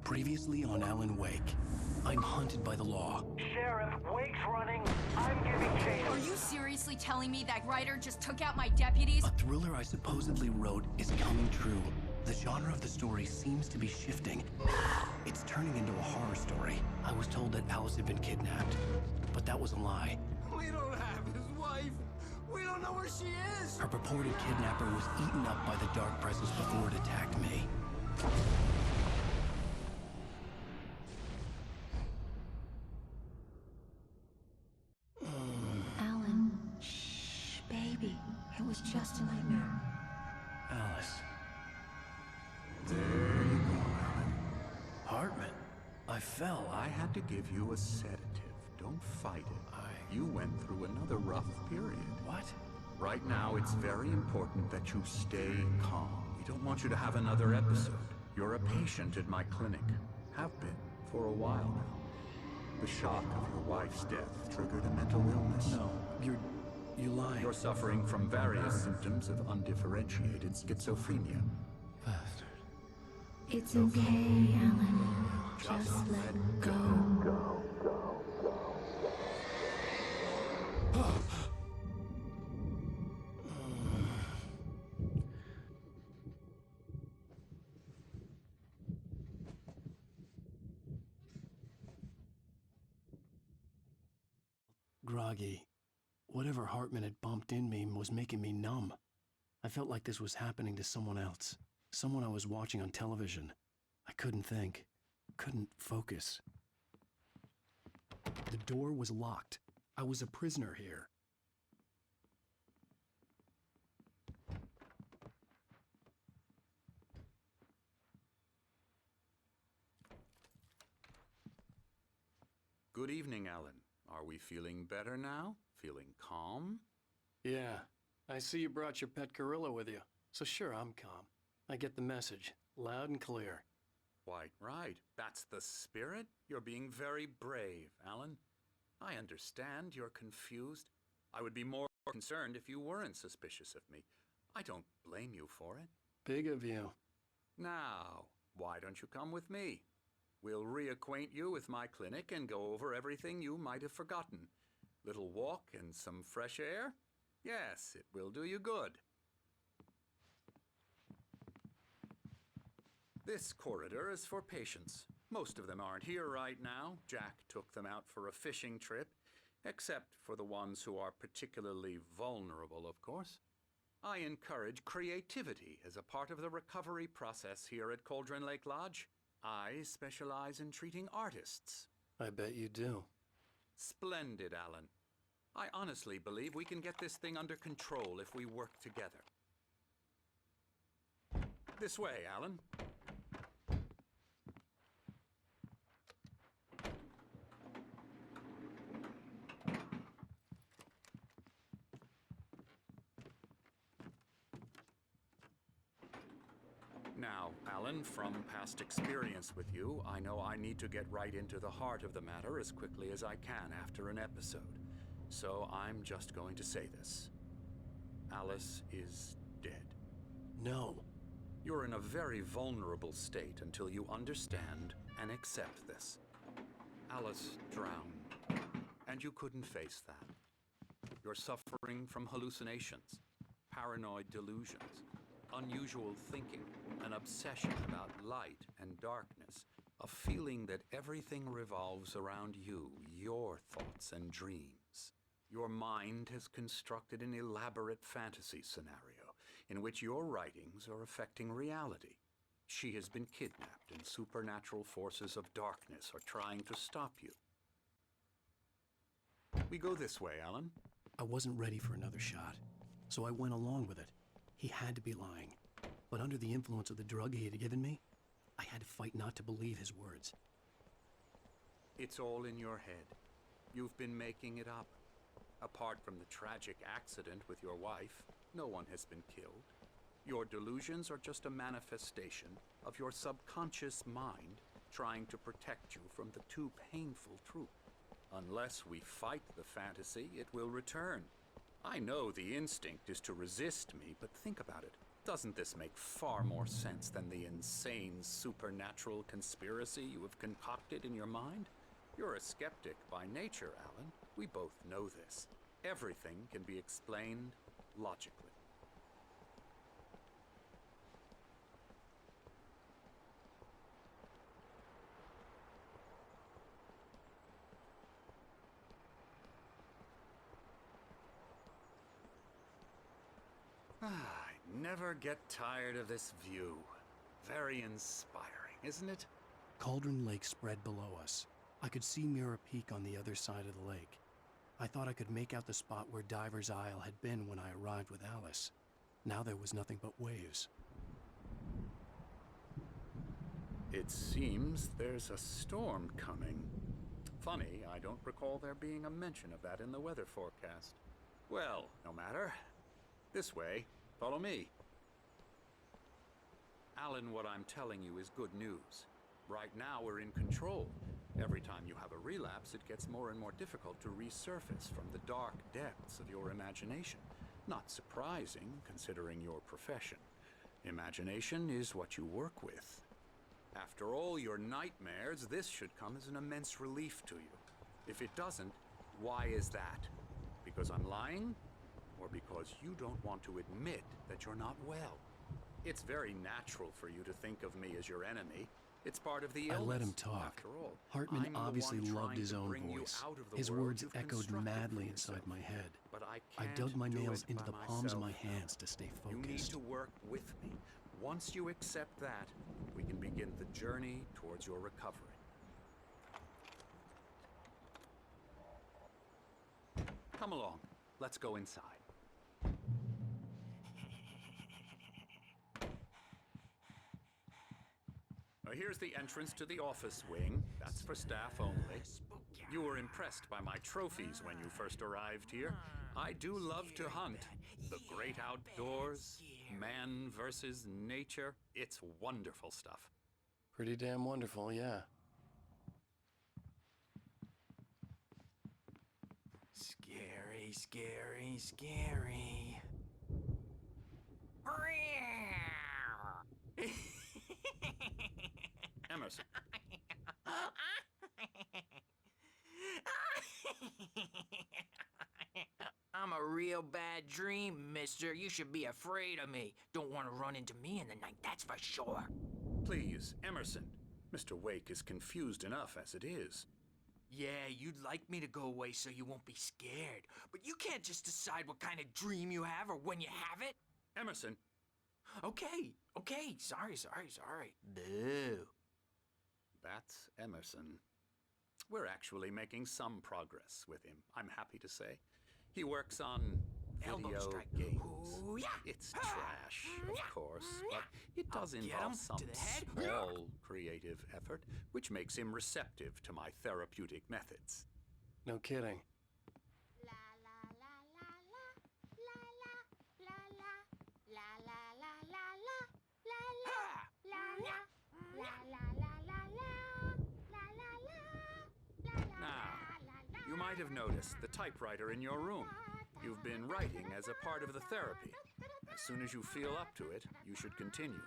Previously on Alan Wake. I'm hunted by the law. Sheriff, Wake's running. I'm giving chase. Are you seriously telling me that writer just took out my deputies? A thriller I supposedly wrote is coming true. The genre of the story seems to be shifting. It's turning into a horror story. I was told that Alice had been kidnapped, but that was a lie. We don't have his wife. We don't know where she is. Her purported kidnapper was eaten up by the dark presence before it attacked me. Alan, shh, baby. It was just a nightmare. Alice. There you go, Alan. Hartman. I fell. I had to give you a sedative. Don't fight it. You went through another rough period. What? Right now, it's very important that you stay calm. We don't want you to have another episode. You're a patient at my clinic. Have been for a while now. The shock of your wife's death triggered a mental illness. No, you lying. You're suffering from various symptoms of undifferentiated schizophrenia. Bastard. It's okay, Alan. Just let go. Groggy. Whatever Hartman had bumped in me was making me numb. I felt like this was happening to someone else. Someone I was watching on television. I couldn't think. Couldn't focus. The door was locked. I was a prisoner here. Good evening, Alan. Are we feeling better now? Feeling calm? Yeah. I see you brought your pet gorilla with you. So sure, I'm calm. I get the message. Loud and clear. Why, right. That's the spirit. You're being very brave, Alan. I understand you're confused. I would be more concerned if you weren't suspicious of me. I don't blame you for it. Big of you. Now, why don't you come with me? We'll reacquaint you with my clinic and go over everything you might have forgotten. Little walk and some fresh air? Yes, it will do you good. This corridor is for patients. Most of them aren't here right now. Jack took them out for a fishing trip, except for the ones who are particularly vulnerable, of course. I encourage creativity as a part of the recovery process here at Cauldron Lake Lodge. I specialize in treating artists. I bet you do. Splendid, Alan. I honestly believe we can get this thing under control if we work together. This way, Alan. Now, Alan, from past experience with you, I know I need to get right into the heart of the matter as quickly as I can after an episode. So I'm just going to say this. Alice is dead. No. You're in a very vulnerable state until you understand and accept this. Alice drowned, and you couldn't face that. You're suffering from hallucinations, paranoid delusions, unusual thinking, an obsession about light and darkness, a feeling that everything revolves around you, your thoughts and dreams. Your mind has constructed an elaborate fantasy scenario in which your writings are affecting reality. She has been kidnapped and supernatural forces of darkness are trying to stop you. We go this way, Alan. I wasn't ready for another shot, so I went along with it. He had to be lying. But under the influence of the drug he had given me, I had to fight not to believe his words. It's all in your head. You've been making it up. Apart from the tragic accident with your wife, no one has been killed. Your delusions are just a manifestation of your subconscious mind trying to protect you from the too painful truth. Unless we fight the fantasy, it will return. I know the instinct is to resist me, but think about it. Doesn't this make far more sense than the insane supernatural conspiracy you have concocted in your mind? You're a skeptic by nature, Alan. We both know this. Everything can be explained logically. I never get tired of this view. Very inspiring, isn't it? Cauldron Lake spread below us. I could see Mirror Peak on the other side of the lake. I thought I could make out the spot where Diver's Isle had been when I arrived with Alice. Now there was nothing but waves. It seems there's a storm coming. Funny, I don't recall there being a mention of that in the weather forecast. Well, no matter. This way. Follow me. Alan, what I'm telling you is good news. Right now, we're in control. Every time you have a relapse, it gets more and more difficult to resurface from the dark depths of your imagination. Not surprising, considering your profession. Imagination is what you work with. After all your nightmares, this should come as an immense relief to you. If it doesn't, why is that? Because I'm lying? Or because you don't want to admit that you're not well? It's very natural for you to think of me as your enemy. It's part of the illness. I let him talk. After all, Hartman I'm the obviously one loved trying his to own bring you voice. out of the His world words you've echoed constructed madly for inside yourself. my head. But I I can't dug my do nails it into by the palms of my myself. hands to stay You need focused. to work with me. Once you accept that, we can begin the journey towards your recovery. Come along. Let's go inside. Here's the entrance to the office wing. That's for staff only. You were impressed by my trophies when you first arrived here. I do love to hunt. The great outdoors, man versus nature. It's wonderful stuff. Pretty damn wonderful, yeah. Scary, scary, scary. Emerson. I'm a real bad dream, mister. You should be afraid of me. Don't want to run into me in the night, that's for sure. Please, Emerson. Mr. Wake is confused enough as it is. Yeah, you'd like me to go away so you won't be scared. But you can't just decide what kind of dream you have or when you have it. Emerson. Okay. Sorry. Boo. That's Emerson. We're actually making some progress with him, I'm happy to say. He works on Elbow video strike. games. Ooh, yeah. It's trash, of course, but it does I'll get involve him some to the head. small creative effort, which makes him receptive to my therapeutic methods. No kidding. Now, you might have noticed the typewriter in your room. You've been writing as a part of the therapy. As soon as you feel up to it, you should continue.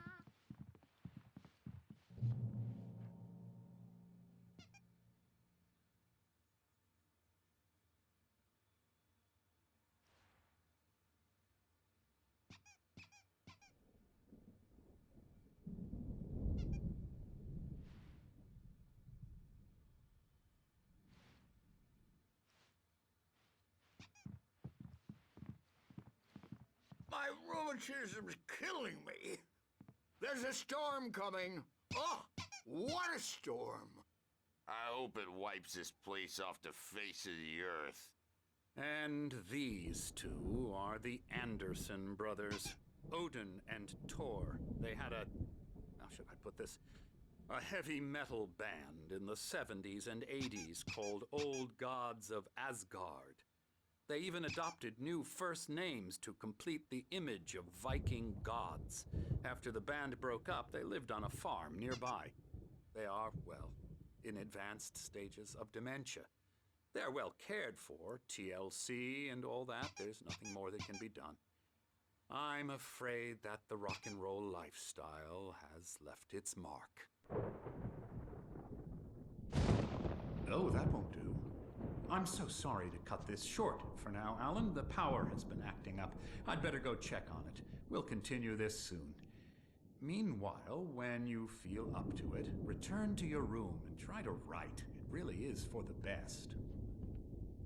My rheumatism's killing me. There's a storm coming. Oh, what a storm. I hope it wipes this place off the face of the earth. And these two are the Anderson brothers, Odin and Thor. They had a, how should I put this? A heavy metal band in the 70s and 80s called Old Gods of Asgard. They even adopted new first names to complete the image of Viking gods. After the band broke up, they lived on a farm nearby. They are, well, in advanced stages of dementia. They're well cared for, TLC and all that. There's nothing more that can be done. I'm afraid that the rock and roll lifestyle has left its mark. Oh, that won't do. I'm so sorry to cut this short for now, Alan. The power has been acting up. I'd better go check on it. We'll continue this soon. Meanwhile, when you feel up to it, return to your room and try to write. It really is for the best.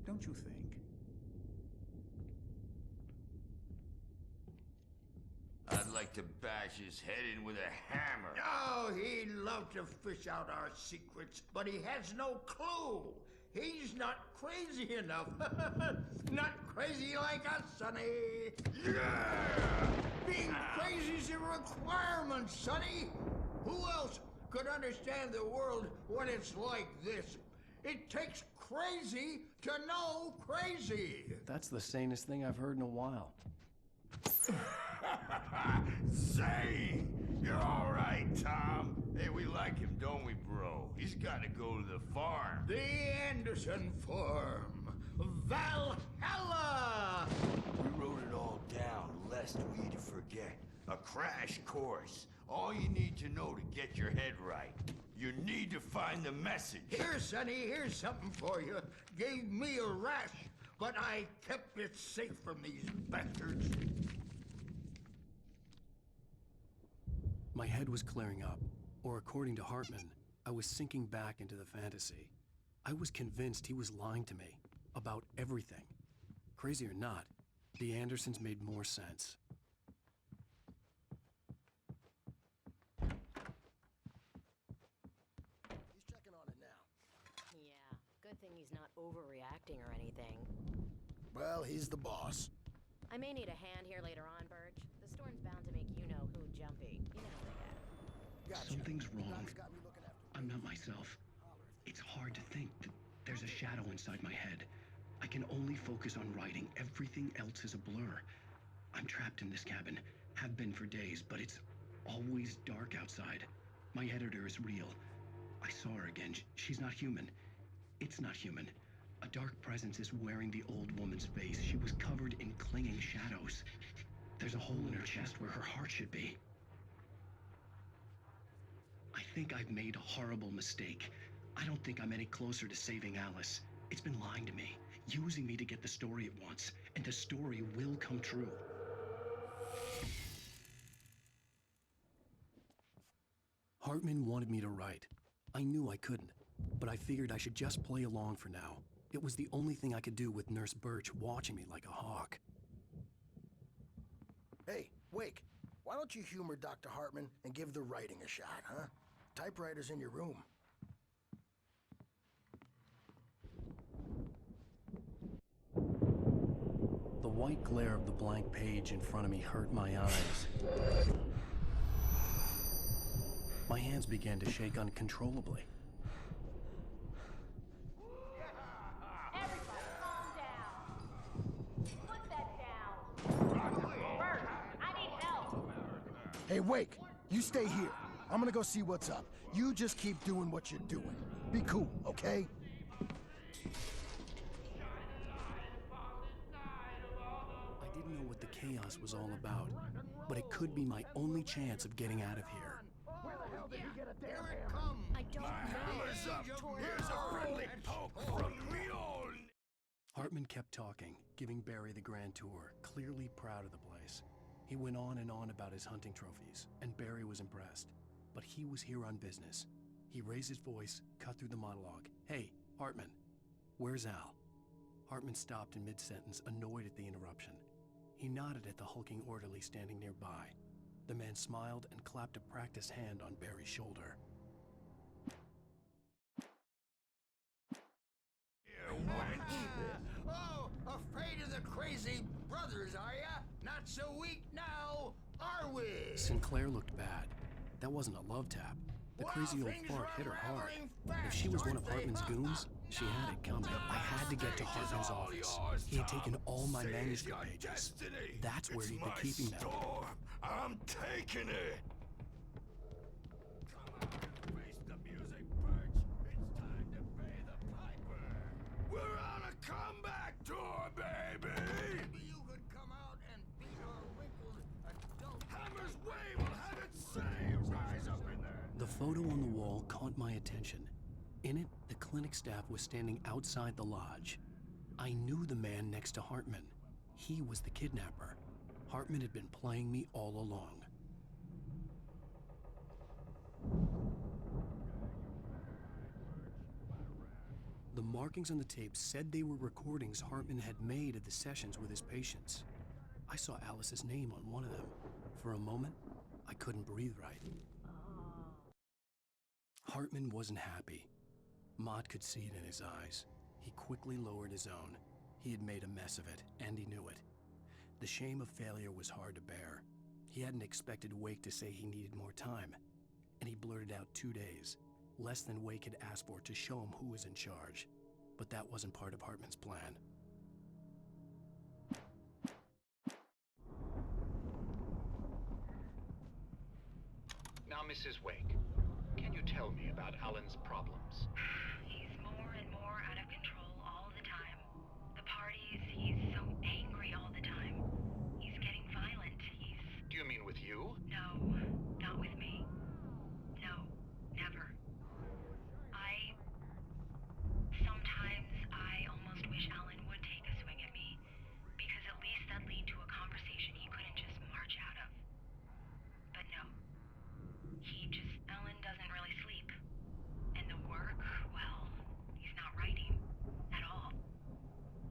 Don't you think? I'd like to bash his head in with a hammer. Oh, he'd love to fish out our secrets, but he has no clue. He's not crazy enough. Not crazy like us, Sonny. Yeah! Being crazy's a requirement, Sonny. Who else could understand the world when it's like this? It takes crazy to know crazy. That's the sanest thing I've heard in a while. Say, you're all right, Tom. Hey, we like him, don't we, bro? He's got to go to the farm. The Anderson Farm. Valhalla! We wrote it all down, lest we forget. A crash course. All you need to know to get your head right. You need to find the message. Here, Sonny, here's something for you. Gave me a rash, but I kept it safe from these bastards. My head was clearing up, or according to Hartman, I was sinking back into the fantasy. I was convinced he was lying to me about everything. Crazy or not, the Andersons made more sense. He's checking on it now. Yeah, good thing he's not overreacting or anything. Well, he's the boss. I may need a hand here later on, Birch. The storm's bound to make you-know-who jumpy. You know how they get. Gotcha. Something's wrong. You guys got me looking after I'm not myself. It's hard to think that there's a shadow inside my head. I can only focus on writing. Everything else is a blur. I'm trapped in this cabin. Have been for days, but it's always dark outside. My editor is real. I saw her again. She's not human. It's not human. A dark presence is wearing the old woman's face. She was covered in clinging shadows. There's a hole in her chest where her heart should be. I think I've made a horrible mistake. I don't think I'm any closer to saving Alice. It's been lying to me, using me to get the story it wants, and the story will come true. Hartman wanted me to write. I knew I couldn't, but I figured I should just play along for now. It was the only thing I could do with Nurse Birch watching me like a hawk. Hey, Wake, why don't you humor Dr. Hartman and give the writing a shot, huh? Typewriter's in your room. The white glare of the blank page in front of me hurt my eyes. My hands began to shake uncontrollably. Everybody, calm down. Put that down. Bert, I need help. Hey, Wake, you stay here. I'm gonna go see what's up. You just keep doing what you're doing. Be cool, okay? I didn't know what the chaos was all about, but it could be my only chance of getting out of here. Where the hell did he get a damn Here it hammer? comes. I don't know. Here's a friendly poke from Leon. Hartman kept talking, giving Barry the grand tour, clearly proud of the place. He went on and on about his hunting trophies, and Barry was impressed. But he was here on business. He raised his voice, cut through the monologue. Hey, Hartman, where's Al? Hartman stopped in mid-sentence, annoyed at the interruption. He nodded at the hulking orderly standing nearby. The man smiled and clapped a practiced hand on Barry's shoulder. Oh, afraid of the crazy brothers, are ya? Not so weak now, are we? Sinclair looked bad. That wasn't a love tap. The crazy old fart hit her hard. If she was one of Hartman's goons, she had it coming. I had to get to Hartman's office. He had taken all my manuscript pages. That's where he'd been keeping them. I'm taking it. Come on, face the music, Birch. It's time to pay the piper. We're on a comeback tour, baby. Maybe you could come out and beat our wrinkled The photo on the wall caught my attention. In it, the clinic staff was standing outside the lodge. I knew the man next to Hartman. He was the kidnapper. Hartman had been playing me all along. The markings on the tape said they were recordings Hartman had made of the sessions with his patients. I saw Alice's name on one of them. For a moment, I couldn't breathe right. Hartman wasn't happy. Maud could see it in his eyes. He quickly lowered his own. He had made a mess of it, and he knew it. The shame of failure was hard to bear. He hadn't expected Wake to say he needed more time, and he blurted out 2 days, less than Wake had asked for, to show him who was in charge. But that wasn't part of Hartman's plan. Now, Mrs. Wake, can you tell me about Alan's problems? He's more and more out of control all the time. The parties, he's so angry all the time. He's getting violent. Do you mean with you? No, not with me. No, never. Sometimes I almost wish Alan would take a swing at me, because at least that lead to a conversation he couldn't just march out of. But no. Alan doesn't really sleep. And the work, well, he's not writing at all.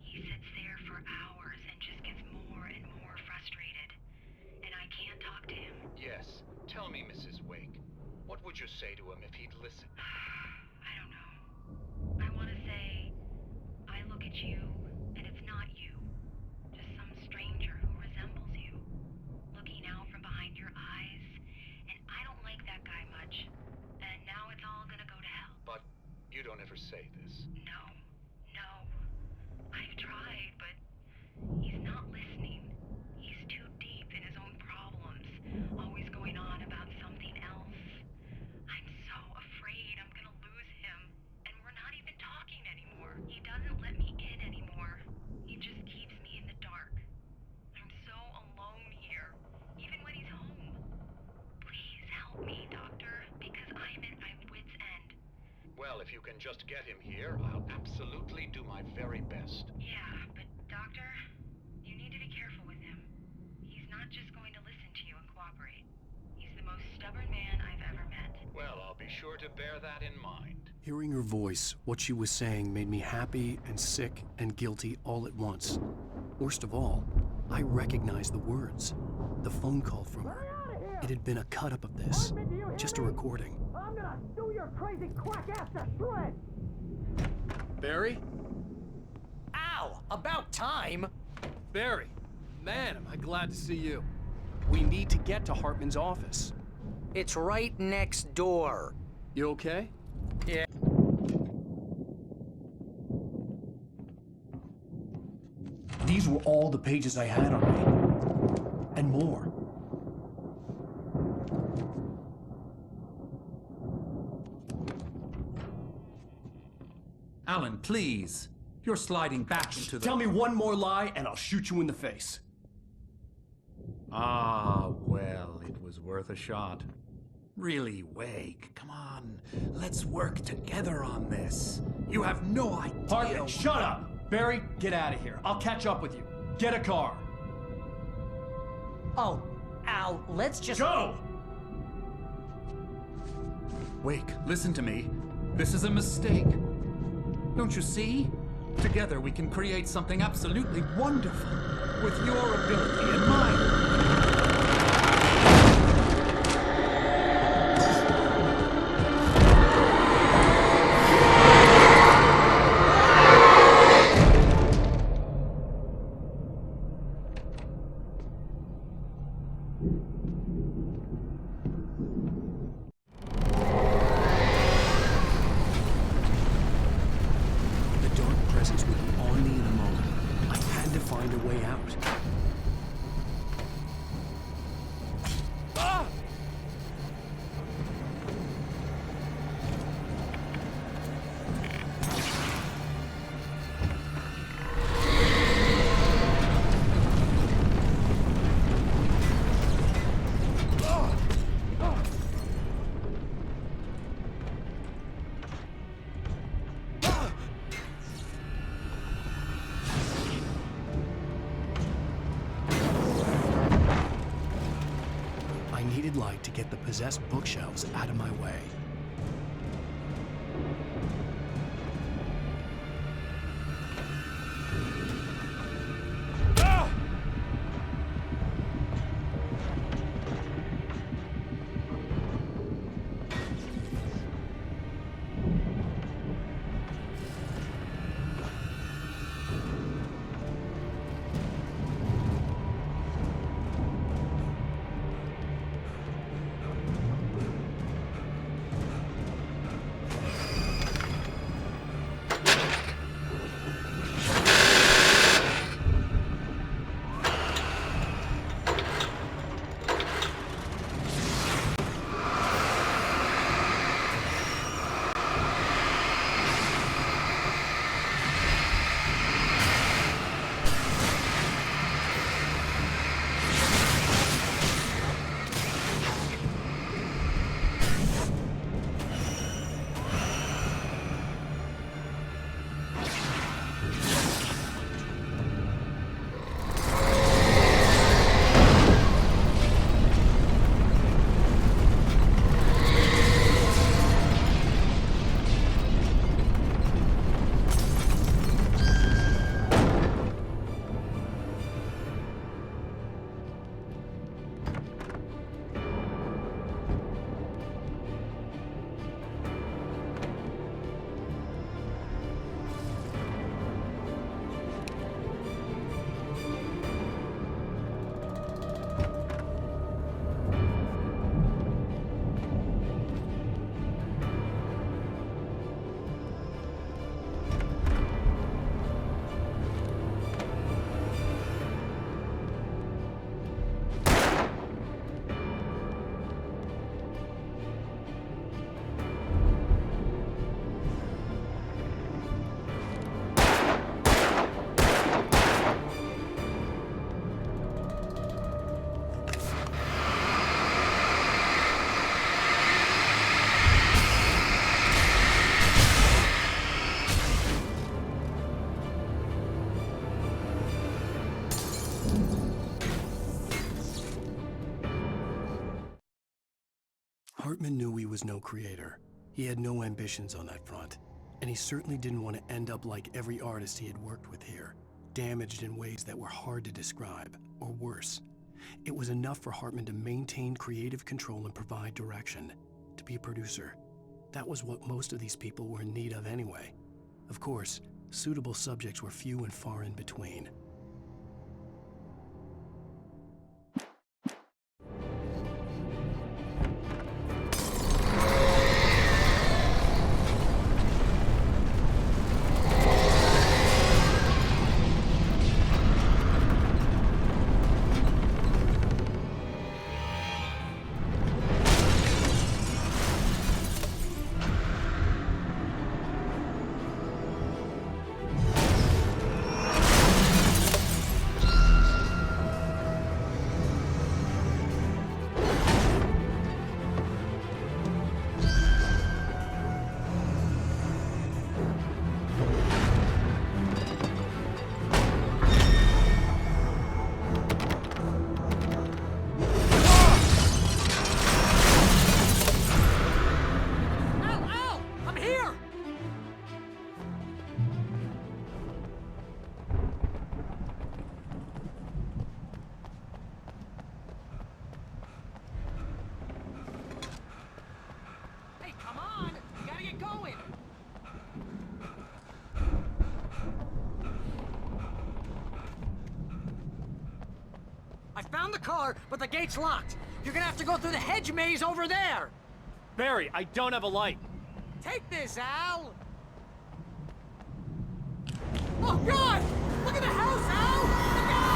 He sits there for hours and just gets more and more frustrated. And I can't talk to him. Yes. Tell me, Mrs. Wake, what would you say to him if he'd listen? I don't know. I want to say, I look at you, and it's not you. Just some stranger who resembles you. Looking out from behind your eyes. And I don't like that guy much. And now it's all gonna go to hell. But you don't ever say this. No. I've tried, but he's not listening. He's too deep in his own problems. Always going on about something else. I'm so afraid I'm gonna lose him. And we're not even talking anymore. He doesn't let me in anymore. He just keeps me in the dark. I'm so alone here, even when he's home. Please help me, Doctor, because I'm at my wit's end. Well, if you can just get him here, I'll absolutely do my very best. Yeah, but Doctor, you need to be careful with him. He's not just going to listen to you and cooperate. He's the most stubborn man I've ever met. Well, I'll be sure to bear that in mind. Hearing her voice, what she was saying made me happy and sick and guilty all at once. Worst of all, I recognized the words. The phone call from her. It had been a cut-up of this. Just a recording. I'm gonna sue your crazy quack ass to shreds! Barry? Ow! About time! Barry! Man, am I glad to see you. We need to get to Hartman's office. It's right next door. You okay? Yeah. These were all the pages I had on me. And more. Alan, please. You're sliding back into the... Tell me one more lie and I'll shoot you in the face. Ah, well, it was worth a shot. Really, Wake, come on. Let's work together on this. You have no idea... Hartman, shut up! Barry, get out of here. I'll catch up with you. Get a car. Oh, Al, let's just... Go! Wake, listen to me. This is a mistake. Don't you see? Together we can create something absolutely wonderful. With your ability and mine. Would be on me in a moment. I had to find a way out. floodlight to get the possessed bookshelves out of my way. Hartman knew he was no creator. He had no ambitions on that front, and he certainly didn't want to end up like every artist he had worked with here, damaged in ways that were hard to describe, or worse. It was enough for Hartman to maintain creative control and provide direction, to be a producer. That was what most of these people were in need of anyway. Of course, suitable subjects were few and far in between. Found the car, but the gate's locked. You're gonna have to go through the hedge maze over there. Barry, I don't have a light. Take this, Al. Oh, God! Look at the house, Al! Look out!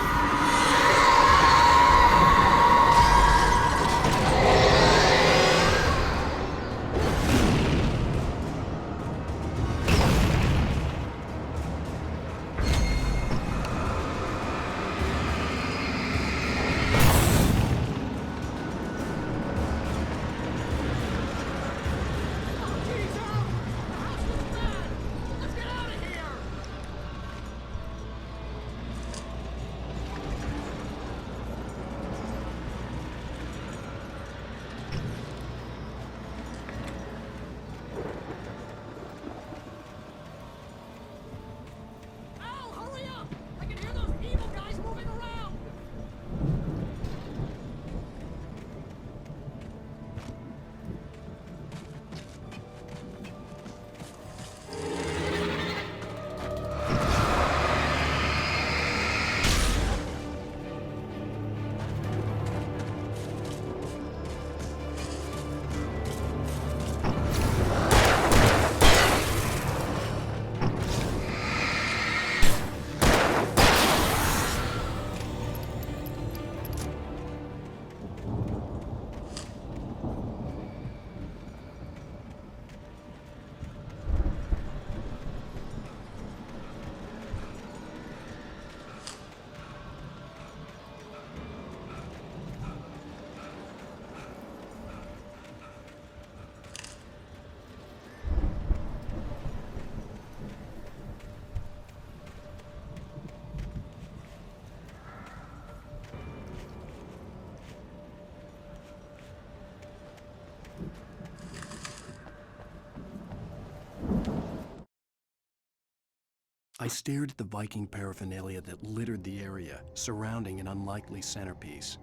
I stared at the Viking paraphernalia that littered the area, surrounding an unlikely centerpiece.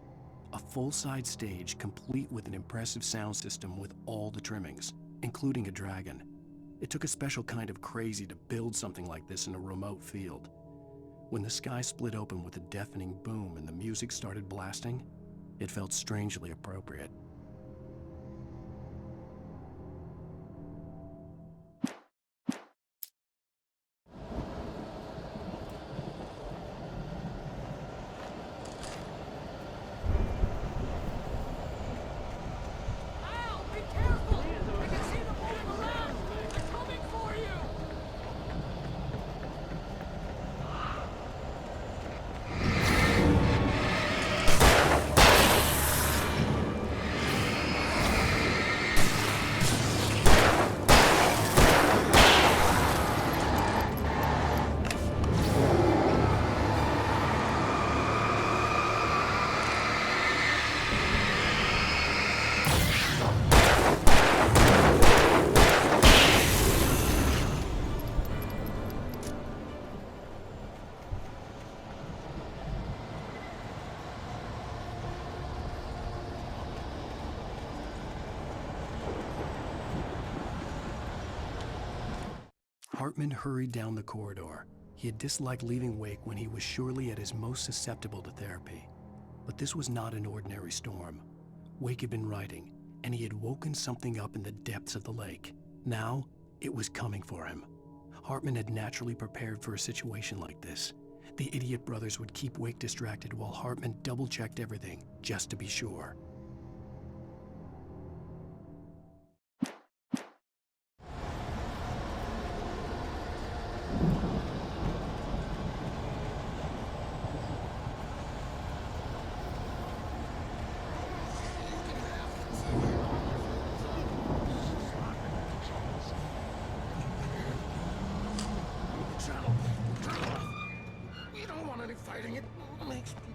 A full-size stage complete with an impressive sound system with all the trimmings, including a dragon. It took a special kind of crazy to build something like this in a remote field. When the sky split open with a deafening boom and the music started blasting, it felt strangely appropriate. Al, be careful! I can see them moving around! They're coming for you! Hartman hurried down the corridor. He had disliked leaving Wake when he was surely at his most susceptible to therapy. But this was not an ordinary storm. Wake had been writing, and he had woken something up in the depths of the lake. Now, it was coming for him. Hartman had naturally prepared for a situation like this. The idiot brothers would keep Wake distracted while Hartman double-checked everything, just to be sure. We don't want any fighting. It makes people...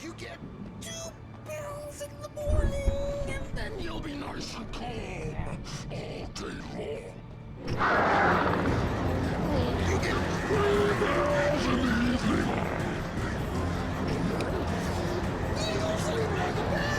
You get 2 pills in the morning, and then you'll be nice and calm all day long. You get 3 pills in the evening. You'll sleep like a baby.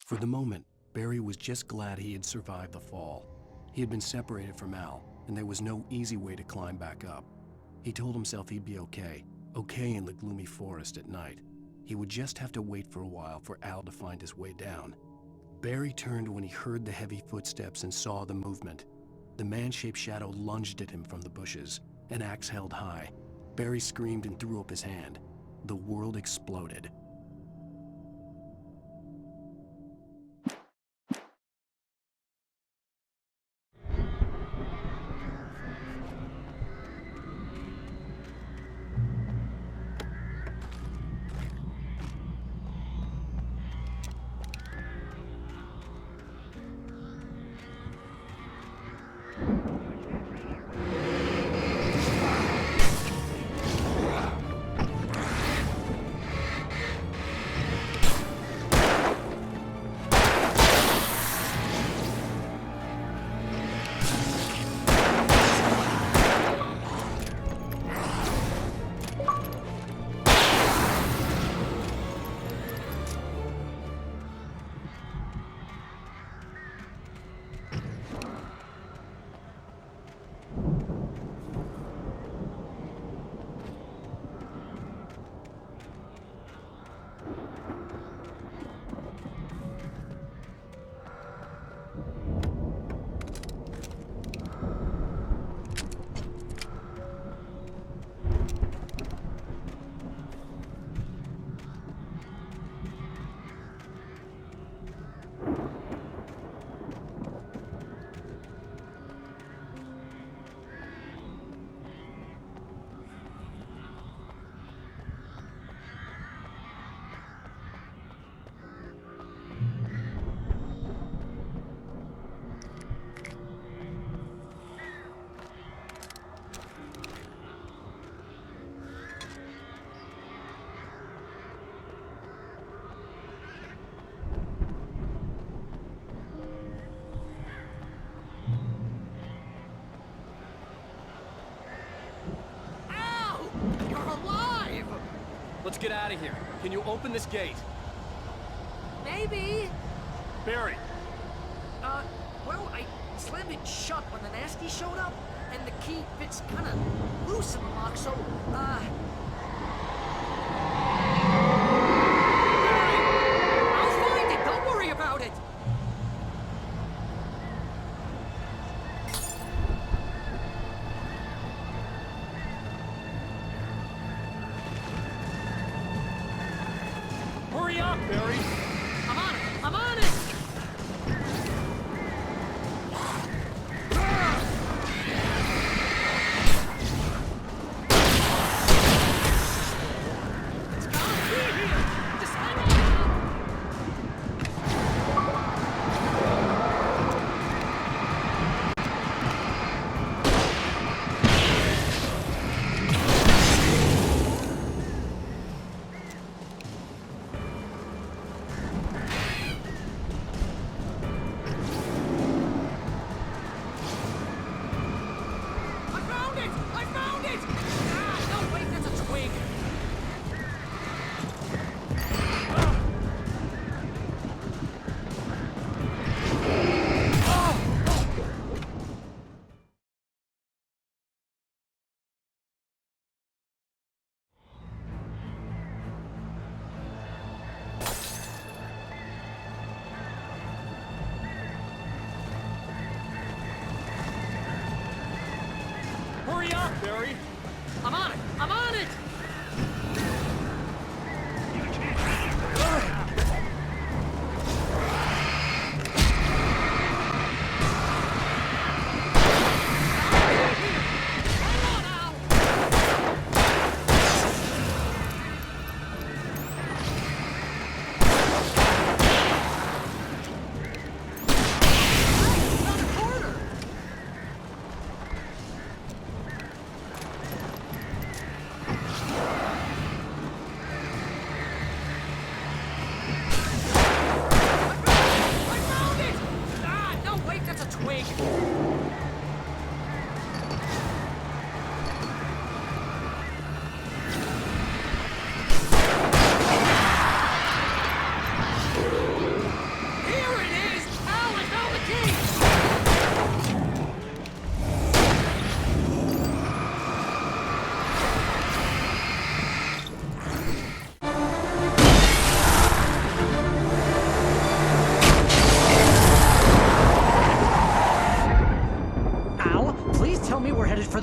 For the moment, Barry was just glad he had survived the fall. He had been separated from Al, and there was no easy way to climb back up. He told himself he'd be okay in the gloomy forest at night. He would just have to wait for a while for Al to find his way down. Barry turned when he heard the heavy footsteps and saw the movement. The man-shaped shadow lunged at him from the bushes, an axe held high. Barry screamed and threw up his hand. The world exploded. Let's get out of here. Can you open this gate? Maybe. Barry. Well, I slammed it shut when the nasty showed up, and the key fits kind of loose in the lock, so, I'll find it. Don't worry about it. Hurry up, Barry! I'm on it! I'm on it! It's gone through here! Just hang on! I found it! Ah, no, wait, that's a twig! Hurry up, Barry! I'm on it! I'm on it!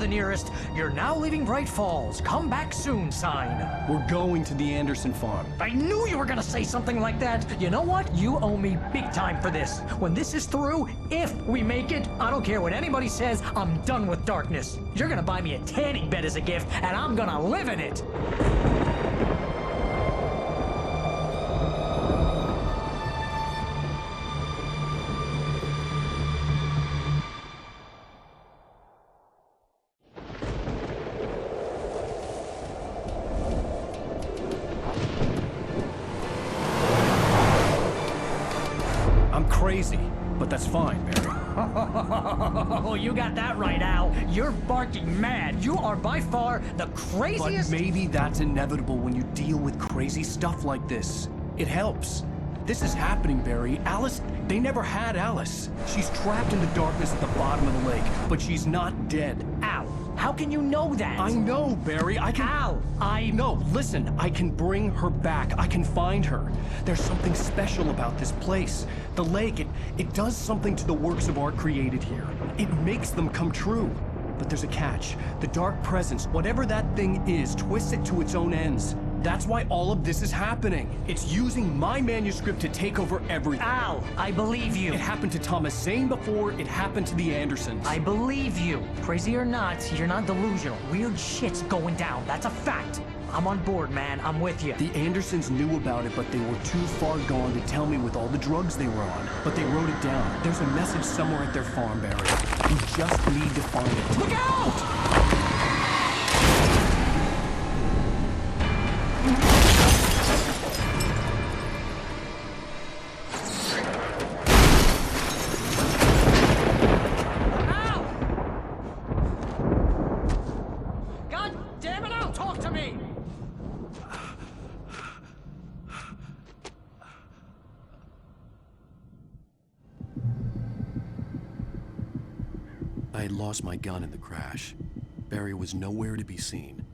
the nearest "You're now leaving Bright Falls. Come back soon" sign. We're going to the Anderson farm. I knew you were gonna say something like that. You know what? You owe me big time for this. When this is through, if we make it, I don't care what anybody says, I'm done with darkness. You're gonna buy me a tanning bed as a gift, and I'm gonna live in it. I'm crazy, but that's fine, Barry. Oh, you got that right, Al. You're barking mad. You are by far the craziest. But maybe that's inevitable when you deal with crazy stuff like this. It helps. This is happening, Barry. Alice, they never had Alice. She's trapped in the darkness at the bottom of the lake, but she's not dead. Al, how can you know that? I know, Barry. I can... Al, No, listen. I can bring her back. I can find her. There's something special about this place. The lake, it does something to the works of art created here. It makes them come true. But there's a catch. The dark presence, whatever that thing is, twists it to its own ends. That's why all of this is happening. It's using my manuscript to take over everything. Al, I believe you. It happened to Thomas Zane before, it happened to the Andersons. I believe you. Crazy or not, you're not delusional. Weird shit's going down. That's a fact. I'm on board, man. I'm with you. The Andersons knew about it, but they were too far gone to tell me with all the drugs they were on. But they wrote it down. There's a message somewhere at their farm, Barry. We just need to find it. Look out! I had lost my gun in the crash. Barry was nowhere to be seen.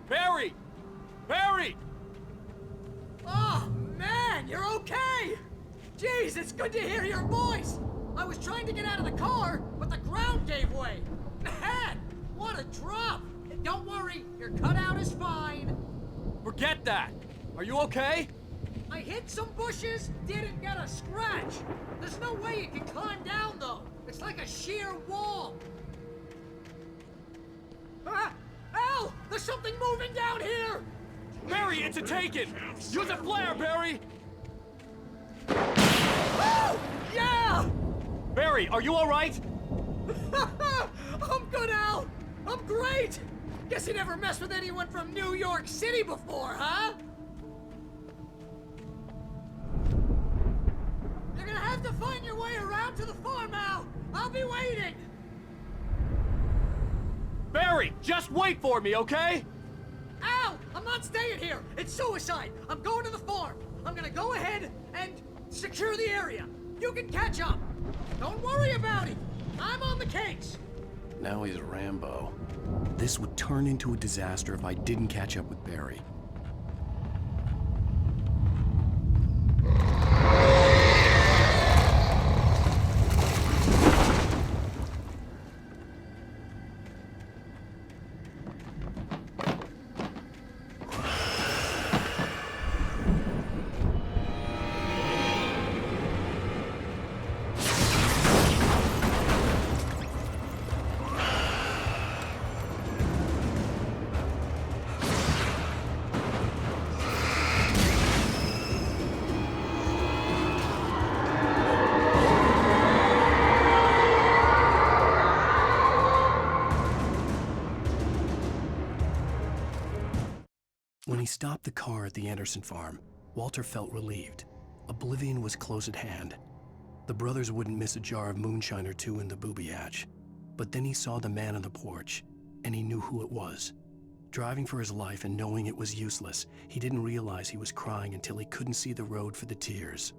Barry! Barry! Oh, man, you're okay! Jeez, it's good to hear your voice! I was trying to get out of the car, but the ground gave way. Man, what a drop! Don't worry, your cutout is fine. Forget that! Are you okay? I hit some bushes, didn't get a scratch. There's no way you can climb down, though. It's like a sheer wall. Ah! Al! There's something moving down here! Barry, it's a taken! Use a flare, Barry! Oh! Yeah! Barry, are you alright? I'm good, Al! I'm great! Guess you never messed with anyone from New York City before, huh? You're gonna have to find your way around to the farm, Al! I'll be waiting! Barry, just wait for me, okay? Al! I'm not staying here! It's suicide! I'm going to the farm! I'm gonna go ahead and secure the area! You can catch up! Don't worry about it! I'm on the case! Now he's Rambo. This would turn into a disaster if I didn't catch up with Barry. When he stopped the car at the Anderson farm, Walter felt relieved. Oblivion was close at hand. The brothers wouldn't miss a jar of moonshine or two in the booby hatch. But then he saw the man on the porch, and he knew who it was. Driving for his life and knowing it was useless, he didn't realize he was crying until he couldn't see the road for the tears.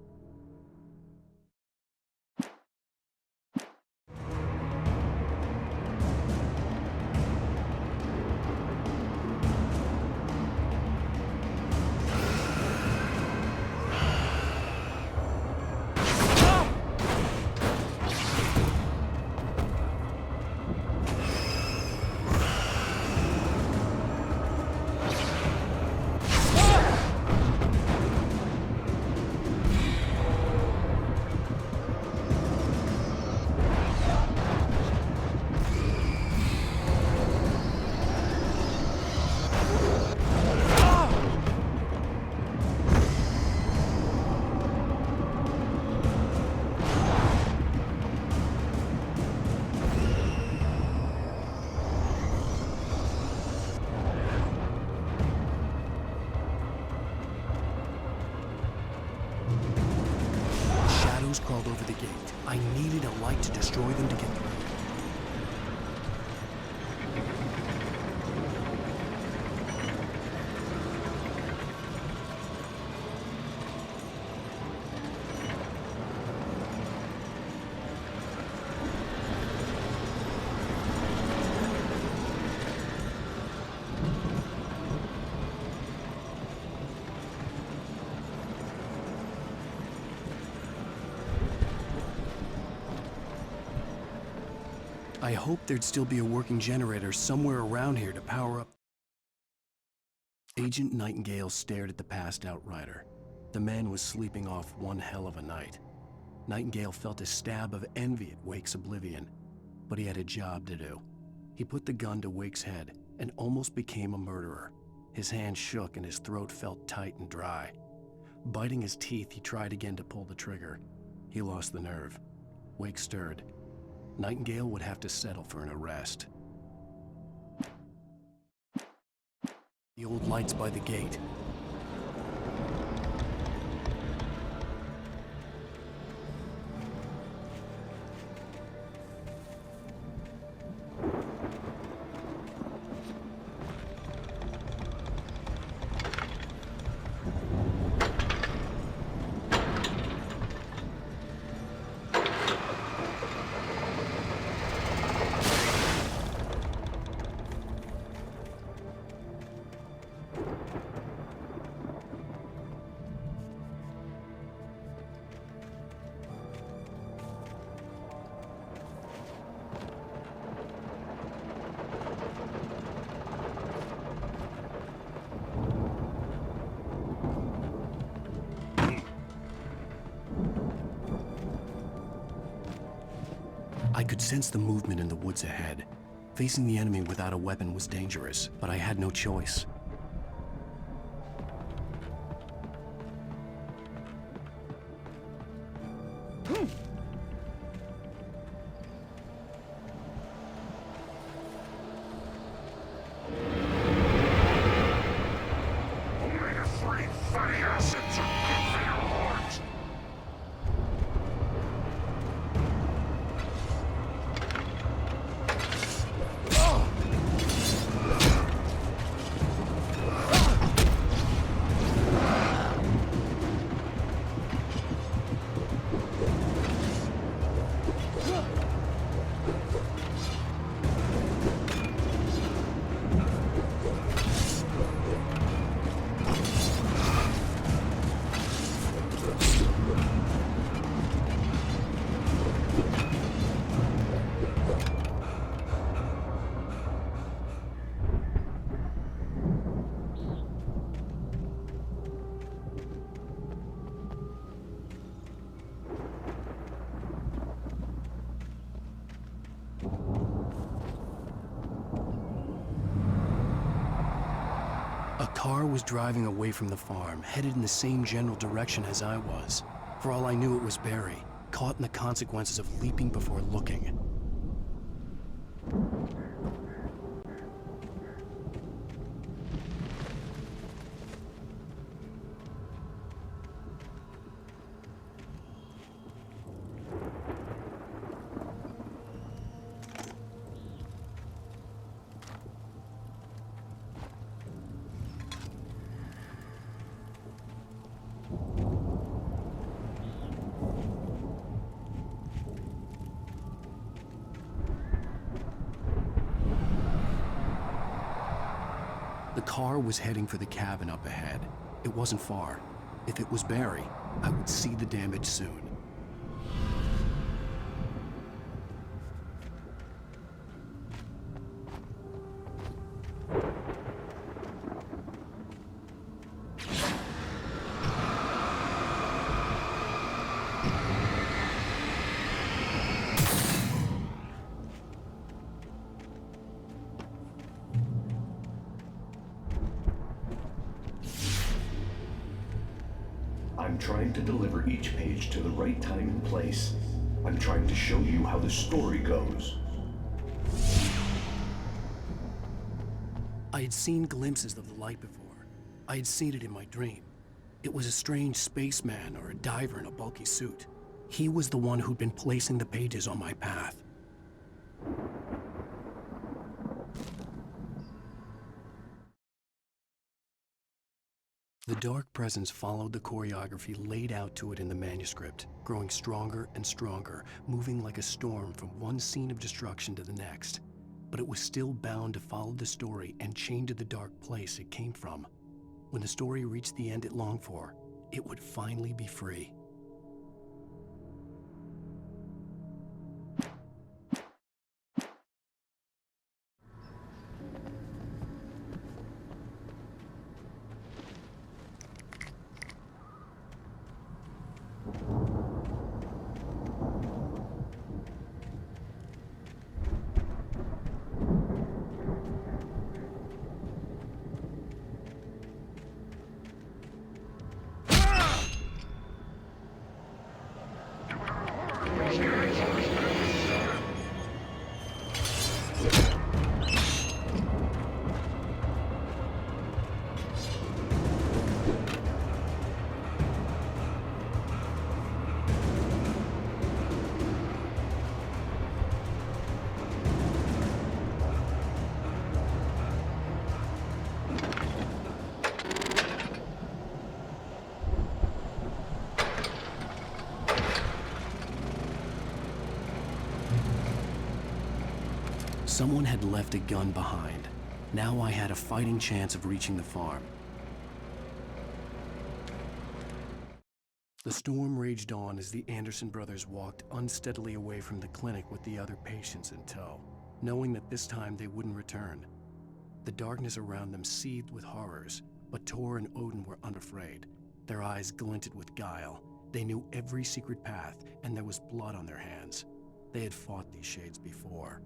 piled over the gate. I needed a light to destroy them to get through. I hoped there'd still be a working generator somewhere around here to power up. Agent Nightingale stared at the passed-out rider. The man was sleeping off one hell of a night. Nightingale felt a stab of envy at Wake's oblivion, but he had a job to do. He put the gun to Wake's head and almost became a murderer. His hand shook and his throat felt tight and dry. Biting his teeth, he tried again to pull the trigger. He lost the nerve. Wake stirred. Nightingale would have to settle for an arrest. The old lights by the gate. I could sense the movement in the woods ahead. Facing the enemy without a weapon was dangerous, but I had no choice. A car was driving away from the farm, headed in the same general direction as I was. For all I knew, it was Barry, caught in the consequences of leaping before looking. The car was heading for the cabin up ahead. It wasn't far. If it was Barry, I would see the damage soon. I'm trying to deliver each page to the right time and place. I'm trying to show you how the story goes. I had seen glimpses of the light before. I had seen it in my dream. It was a strange spaceman or a diver in a bulky suit. He was the one who'd been placing the pages on my path. The dark presence followed the choreography laid out to it in the manuscript, growing stronger and stronger, moving like a storm from one scene of destruction to the next. But it was still bound to follow the story and chained to the dark place it came from. When the story reached the end it longed for, it would finally be free. Someone had left a gun behind. Now I had a fighting chance of reaching the farm. The storm raged on as the Anderson brothers walked unsteadily away from the clinic with the other patients in tow, knowing that this time they wouldn't return. The darkness around them seethed with horrors, but Tor and Odin were unafraid. Their eyes glinted with guile. They knew every secret path, and there was blood on their hands. They had fought these shades before.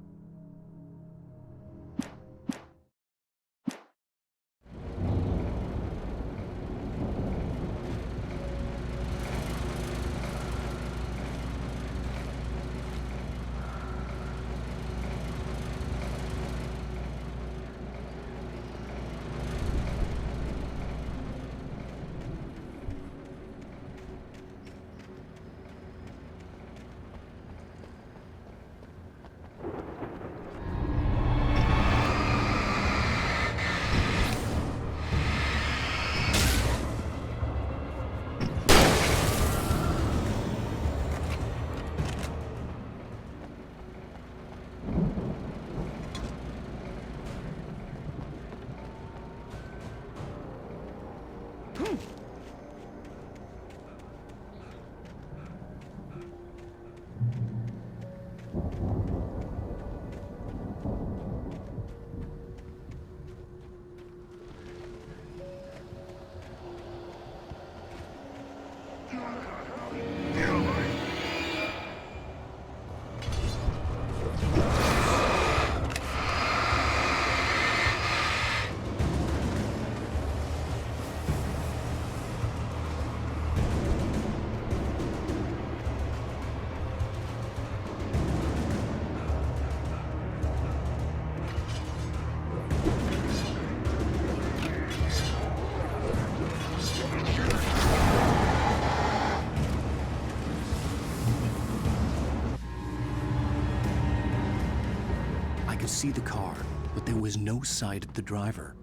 I could see the car, but there was no sight of the driver.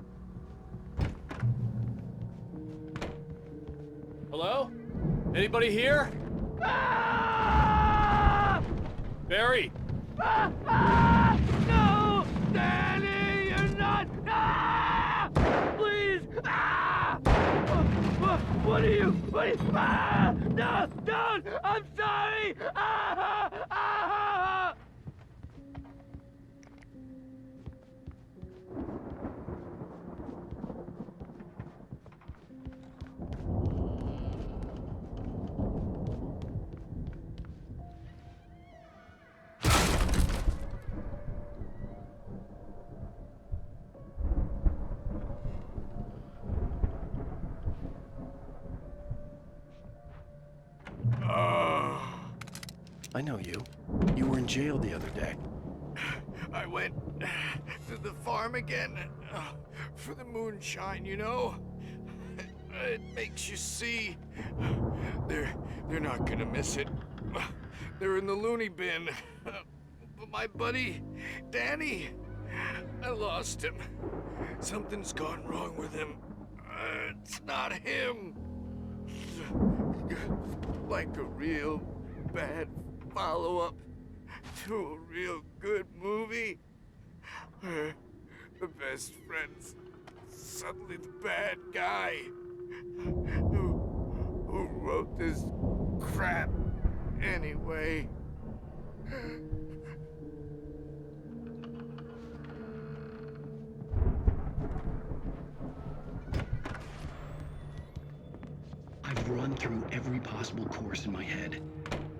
Hello? Anybody here? Barry! No! Danny, you're not! Please! What are you? No! Don't! I'm sorry! I know you. You were in jail the other day. I went to the farm again for the moonshine, you know? It makes you see. They're not gonna miss it. They're in the loony bin. But my buddy, Danny, I lost him. Something's gone wrong with him. It's not him. Like a real bad follow-up to a real good movie. Where the best friend's suddenly the bad guy. Who wrote this crap anyway? I've run through every possible course in my head.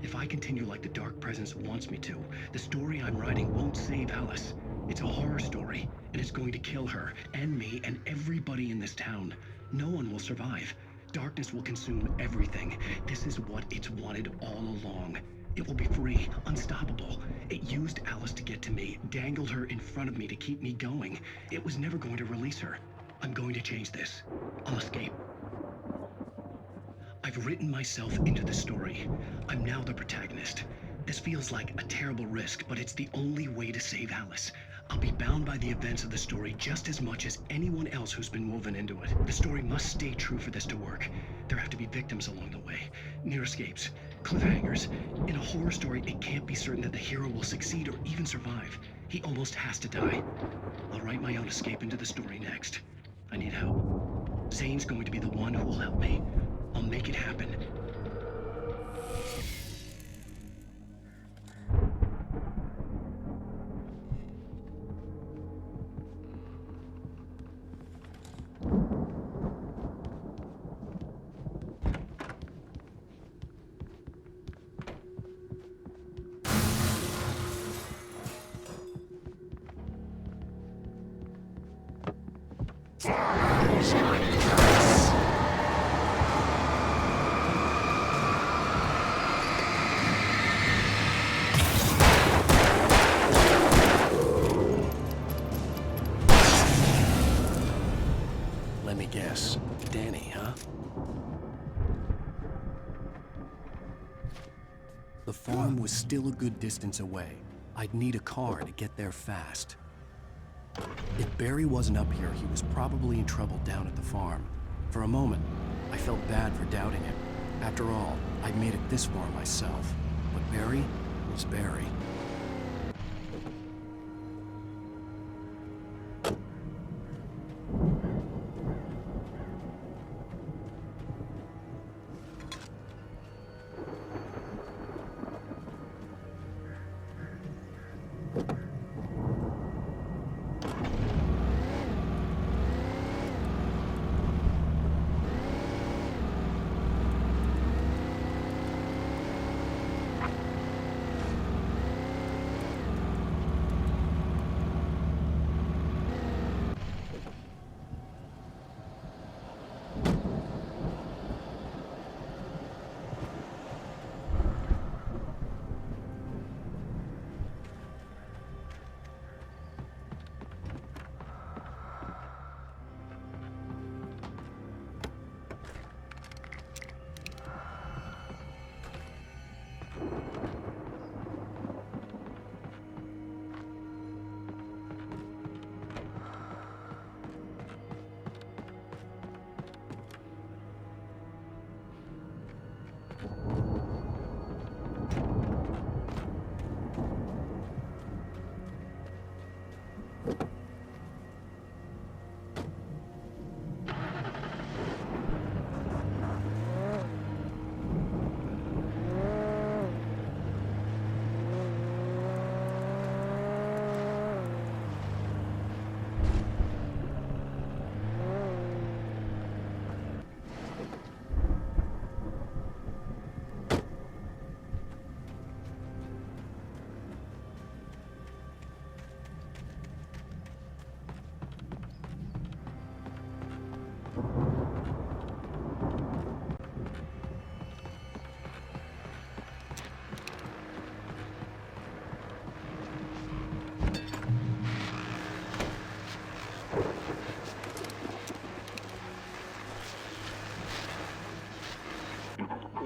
If I continue like the Dark Presence wants me to, the story I'm writing won't save Alice. It's a horror story, and it's going to kill her, and me, and everybody in this town. No one will survive. Darkness will consume everything. This is what it's wanted all along. It will be free, unstoppable. It used Alice to get to me, dangled her in front of me to keep me going. It was never going to release her. I'm going to change this. I'll escape. I've written myself into the story. I'm now the protagonist. This feels like a terrible risk, but it's the only way to save Alice. I'll be bound by the events of the story just as much as anyone else who's been woven into it. The story must stay true for this to work. There have to be victims along the way, near escapes, cliffhangers. In a horror story, it can't be certain that the hero will succeed or even survive. He almost has to die. I'll write my own escape into the story next. I need help. Zane's going to be the one who will help me. I'll make it happen. Let me guess. Danny, huh? The farm was still a good distance away. I'd need a car to get there fast. If Barry wasn't up here, he was probably in trouble down at the farm. For a moment, I felt bad for doubting it. After all, I'd made it this far myself. But Barry was Barry.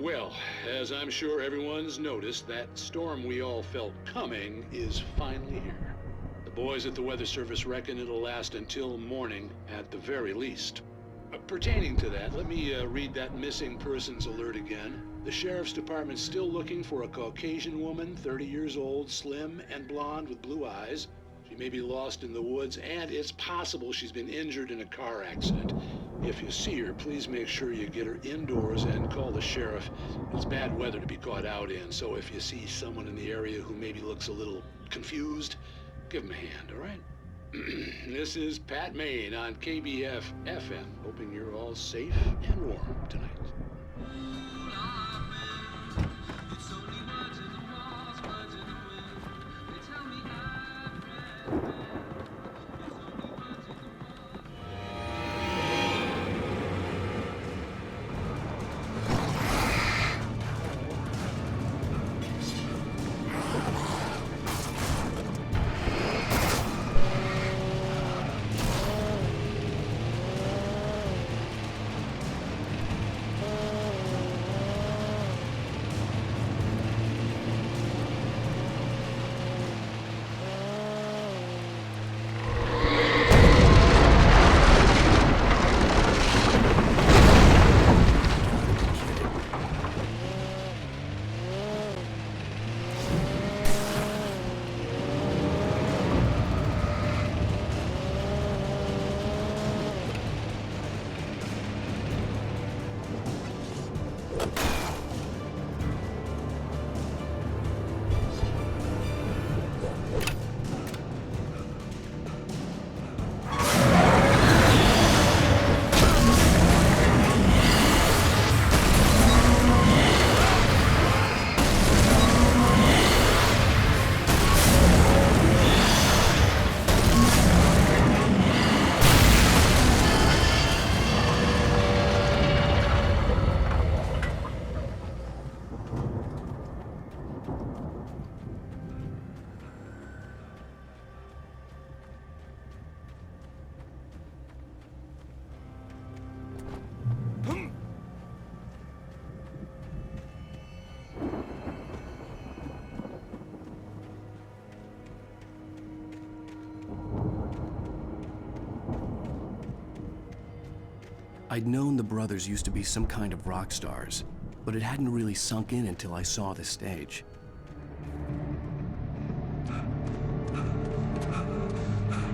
Well, as I'm sure everyone's noticed, that storm we all felt coming is finally here. The boys at the Weather Service reckon it'll last until morning at the very least. Pertaining to that, let me read that missing persons alert again. The Sheriff's Department's still looking for a Caucasian woman, 30 years old, slim and blonde with blue eyes. She may be lost in the woods, and it's possible she's been injured in a car accident. If you see her, please make sure you get her indoors and call the sheriff. It's bad weather to be caught out in, so if you see someone in the area who maybe looks a little confused, give him a hand, all right? This is Pat Maine on KBF FM, hoping you're all safe and warm tonight. I'd known the brothers used to be some kind of rock stars, but it hadn't really sunk in until I saw the stage.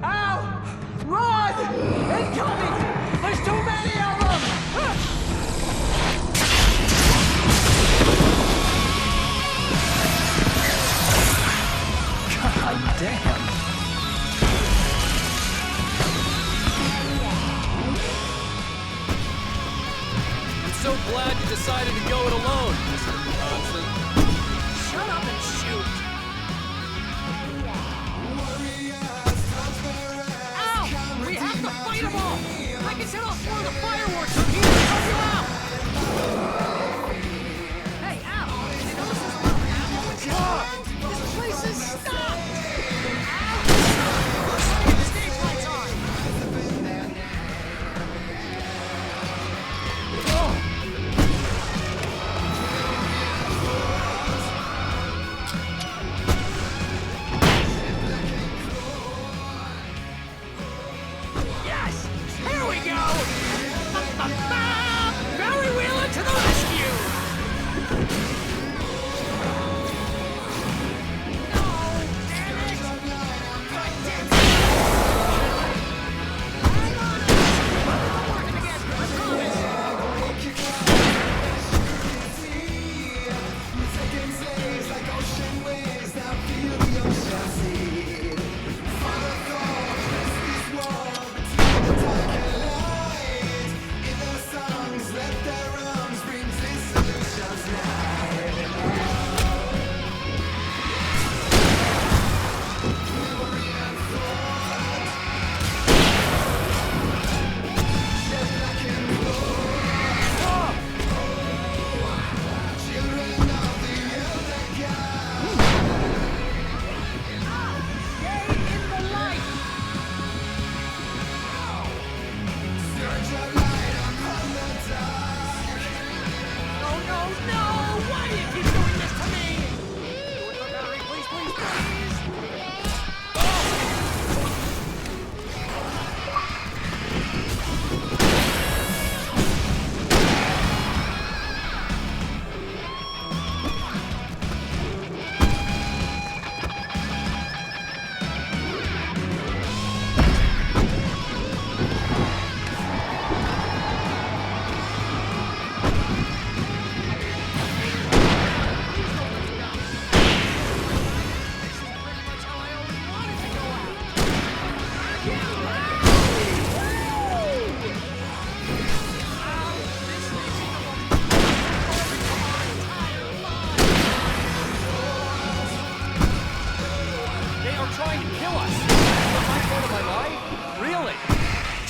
Ow! Run! Incoming! There's too many of them! God damn! So glad you decided to go it alone, Mr. Johnson. Shut up and shoot! Ow! We have to fight them all! I can set off more of the fireworks from here to help you out! Hey, Al! You know this is a lot of ammo and stuff? This place is stopped! Ow! Get the stage lights on!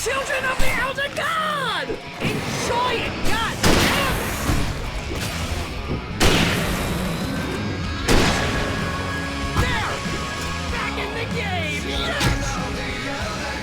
children of the Elder God! Enjoy it, God damn it! There! Back in the game! Yes!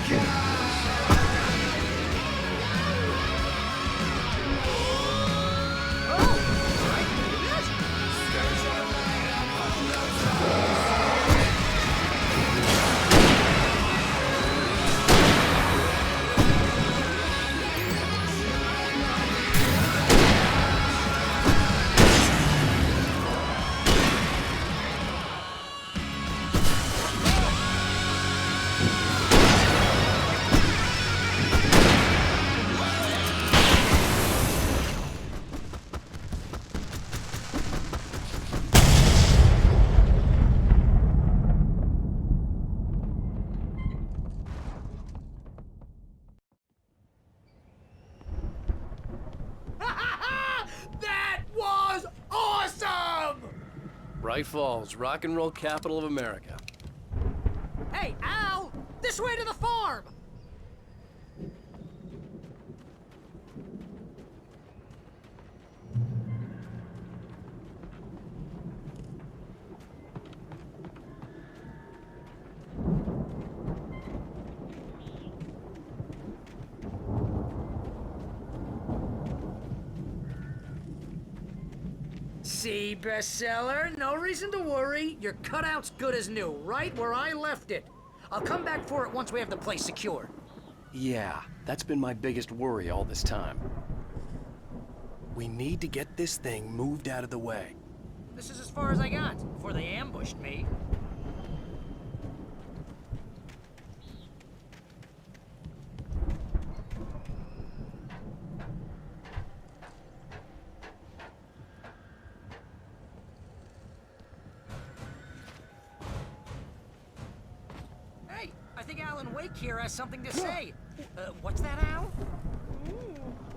That was awesome! Bright Falls, rock and roll capital of America. Hey, Al! This way to the farm! See, bestseller? No reason to worry. Your cutout's good as new, right where I left it. I'll come back for it once we have the place secured. Yeah, that's been my biggest worry all this time. We need to get this thing moved out of the way. This is as far as I got before they ambushed me. Hey, I think Alan Wake here has something to say. What's that, Al? I'm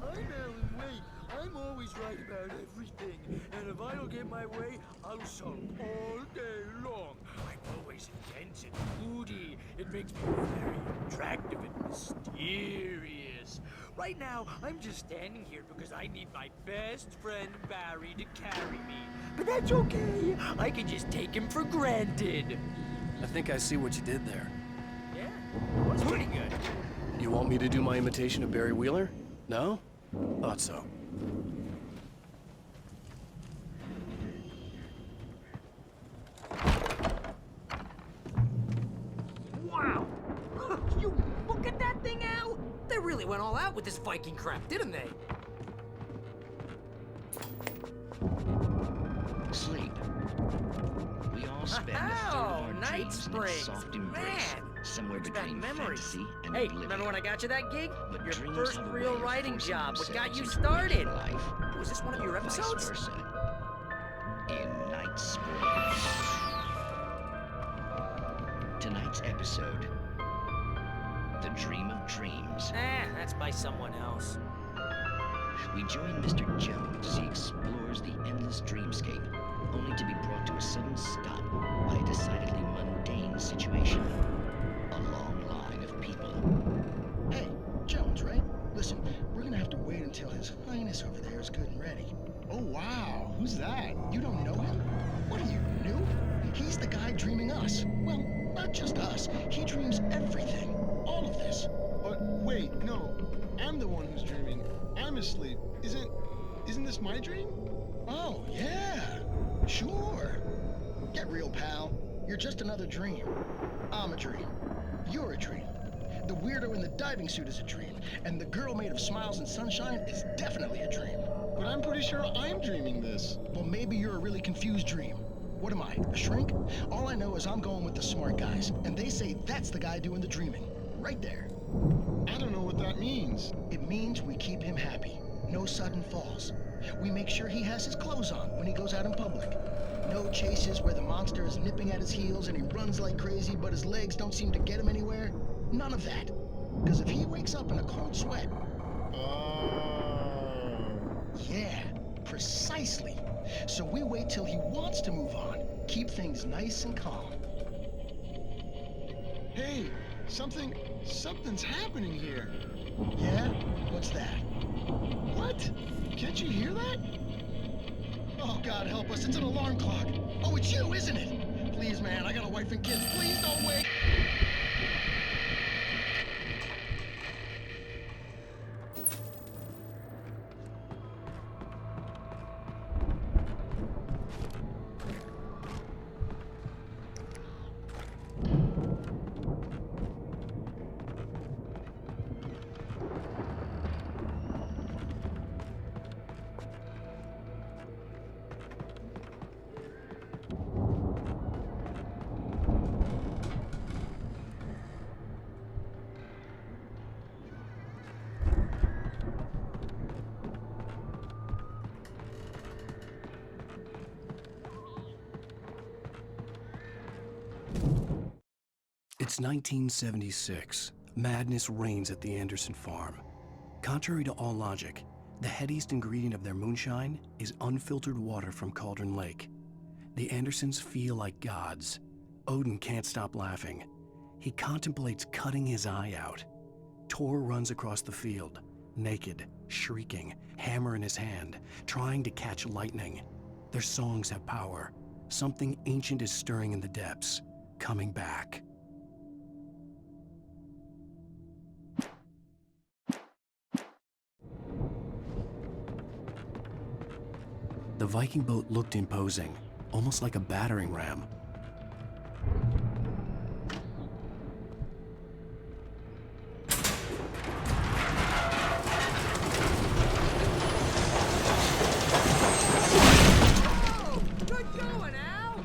Alan Wake. I'm always right about everything. And if I don't get my way, I'll sulk all day long. I'm always intense and moody. It makes me very attractive and mysterious. Right now, I'm just standing here because I need my best friend Barry to carry me. But that's okay. I can just take him for granted. I think I see what you did there. Yeah, it was pretty good. You want me to do my imitation of Barry Wheeler? No? Thought so. Wow! You look at that thing, Al! They really went all out with this Viking crap, didn't they? Sleep. We all spend a third of our Night dreams in its Springs. soft embrace, Man, somewhere brings back between memories. fantasy and Hey, oblivion. remember when I got you that gig? But Your dreams first have a real way of writing forcing job, what got themselves you into started? waking life, Was this one of your or vice episodes? versa. In Night Springs. Tonight's episode, The Dream of Dreams. That's by someone else. We join Mr. Jones as he explores the endless dreamscape, only to be brought to a sudden stop by a decidedly mundane situation. A long line of people. Hey, Jones, right? Listen, we're gonna have to wait until His Highness over there is good and ready. Oh, wow. Who's that? You don't know him? What are you, new? He's the guy dreaming us. Well, not just us. He dreams everything. All of this. But wait, no. I'm the one who's dreaming. I'm asleep. Isn't this my dream? Oh, yeah. Sure. Get real, pal. You're just another dream. I'm a dream. You're a dream. The weirdo in the diving suit is a dream. And the girl made of smiles and sunshine is definitely a dream. But I'm pretty sure I'm dreaming this. Well, maybe you're a really confused dream. What am I, a shrink? All I know is I'm going with the smart guys. And they say that's the guy doing the dreaming. Right there. I don't know what that means. It means we keep him happy. No sudden falls. We make sure he has his clothes on when he goes out in public. No chases where the monster is nipping at his heels and he runs like crazy but his legs don't seem to get him anywhere. None of that. Because if he wakes up in a cold sweat... Yeah, precisely. So we wait till he wants to move on. Keep things nice and calm. Hey, something Something's happening here. Yeah? What's that? What? Can't you hear that? Oh, God help us, it's an alarm clock. Oh, it's you, isn't it? Please, man, I got a wife and kids. Please don't wait. It's 1976. Madness reigns at the Anderson farm. Contrary to all logic, the headiest ingredient of their moonshine is unfiltered water from Cauldron Lake. The Andersons feel like gods. Odin can't stop laughing. He contemplates cutting his eye out. Tor runs across the field, naked, shrieking, hammer in his hand, trying to catch lightning. Their songs have power. Something ancient is stirring in the depths, coming back. The Viking boat looked imposing, almost like a battering ram. Good going, Al!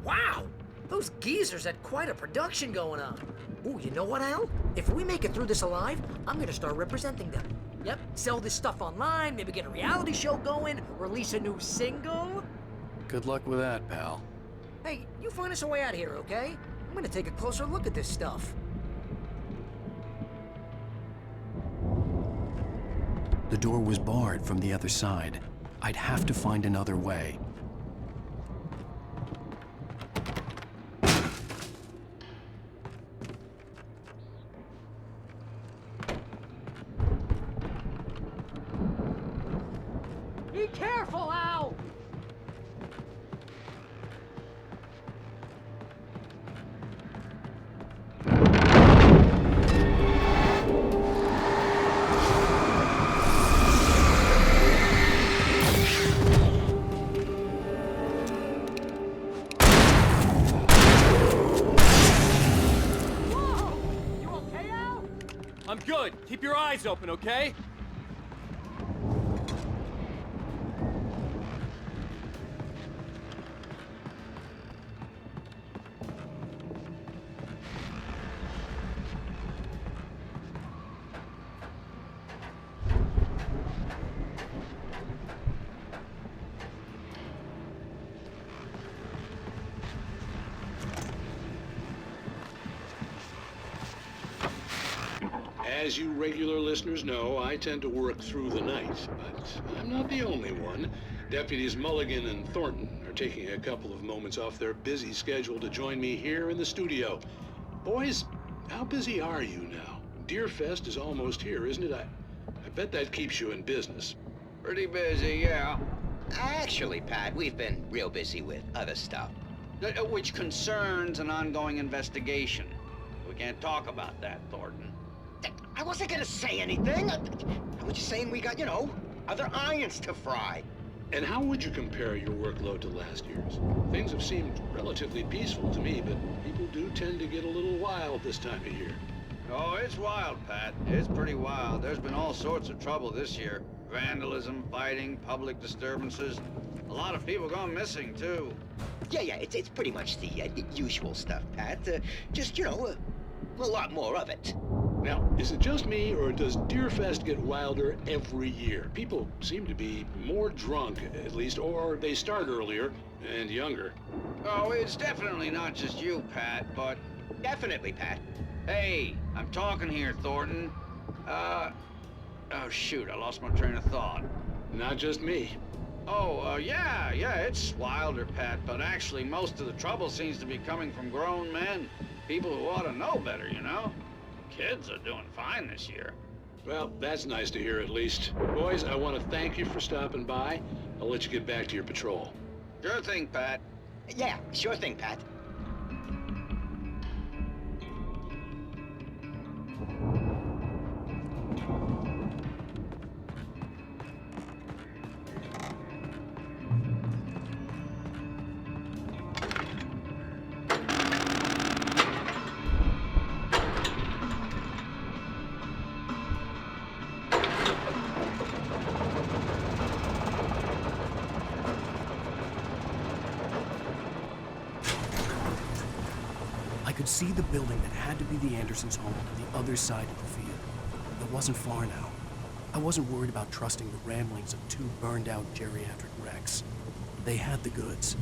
Wow! Those geezers had quite a production going on. Ooh, you know what, Al? If we make it through this alive, I'm gonna start representing them. Yep, sell this stuff online, maybe get a reality show going, release a new single. Good luck with that, pal. Hey, you find us a way out of here, okay? I'm gonna take a closer look at this stuff. The door was barred from the other side. I'd have to find another way. Be careful, Al! I'm good. Keep your eyes open, okay? As you regular listeners know, I tend to work through the night, but I'm not the only one. Deputies Mulligan and Thornton are taking a couple of moments off their busy schedule to join me here in the studio. Boys, how busy are you now? Deerfest is almost here, isn't it? I bet that keeps you in business. Pretty busy, yeah. Actually, Pat, we've been real busy with other stuff, which concerns an ongoing investigation. We can't talk about that, Thornton. I wasn't gonna say anything. I was just saying we got, other irons to fry. And how would you compare your workload to last year's? Things have seemed relatively peaceful to me, but people do tend to get a little wild this time of year. Oh, it's wild, Pat. It's pretty wild. There's been all sorts of trouble this year. Vandalism, fighting, public disturbances. A lot of people gone missing, too. Yeah, it's pretty much the usual stuff, Pat. Just, a lot more of it. Now, is it just me, or does Deerfest get wilder every year? People seem to be more drunk, at least, or they start earlier and younger. Oh, it's definitely not just you, Pat, but... Definitely, Pat. Hey, I'm talking here, Thornton. Oh, shoot, I lost my train of thought. Not just me. Oh, yeah, it's wilder, Pat, but actually most of the trouble seems to be coming from grown men. People who ought to know better, Kids are doing fine this year. Well, that's nice to hear at least. Boys, I want to thank you for stopping by. I'll let you get back to your patrol. Sure thing, Pat. Yeah, sure thing, Pat. I could see the building that had to be the Andersons' home on the other side of the field. It wasn't far now. I wasn't worried about trusting the ramblings of two burned-out geriatric wrecks. They had the goods.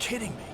Kidding me.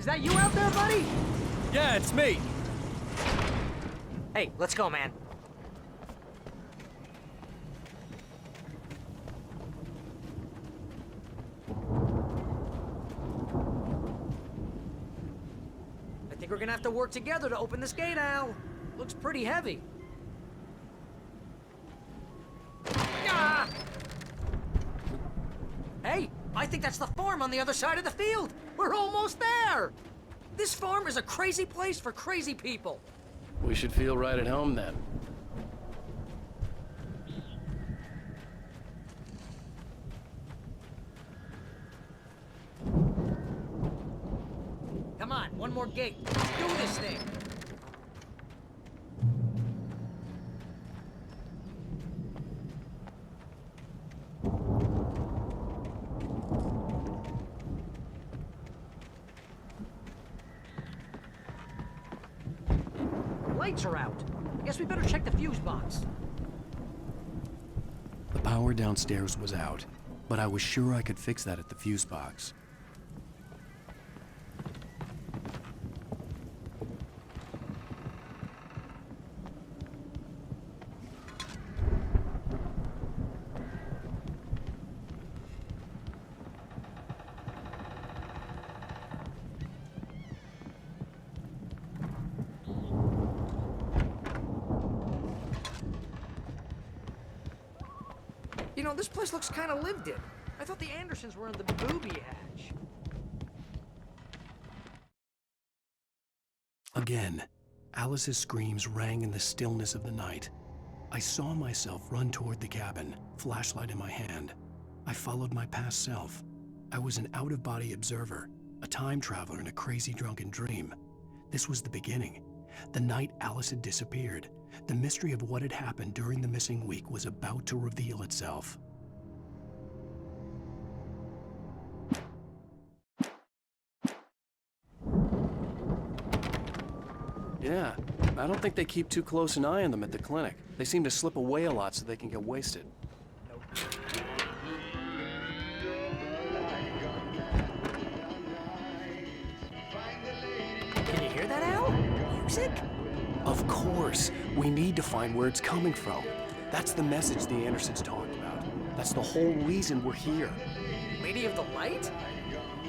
Is that you out there, buddy? Yeah, it's me. Hey, let's go, man. I think we're gonna have to work together to open this gate, Al. Looks pretty heavy. Ah! Hey, I think that's the farm on the other side of the field. We're almost there. This farm is a crazy place for crazy people. We should feel right at home then. Come on, one more gate. Do this thing. Lights are out. I guess we better check the fuse box. The power downstairs was out, but I was sure I could fix that at the fuse box. You know, this place looks kind of lived in. I thought the Andersons were in the booby hatch. Again, Alice's screams rang in the stillness of the night. I saw myself run toward the cabin, flashlight in my hand. I followed my past self. I was an out-of-body observer, a time traveler in a crazy drunken dream. This was the beginning. The night Alice had disappeared. The mystery of what had happened during the missing week was about to reveal itself. Yeah, I don't think they keep too close an eye on them at the clinic. They seem to slip away a lot so they can get wasted. Can you hear that, Al? Music? Of course, we need to find where it's coming from. That's the message the Andersons talked about. That's the whole reason we're here. Lady of the Light?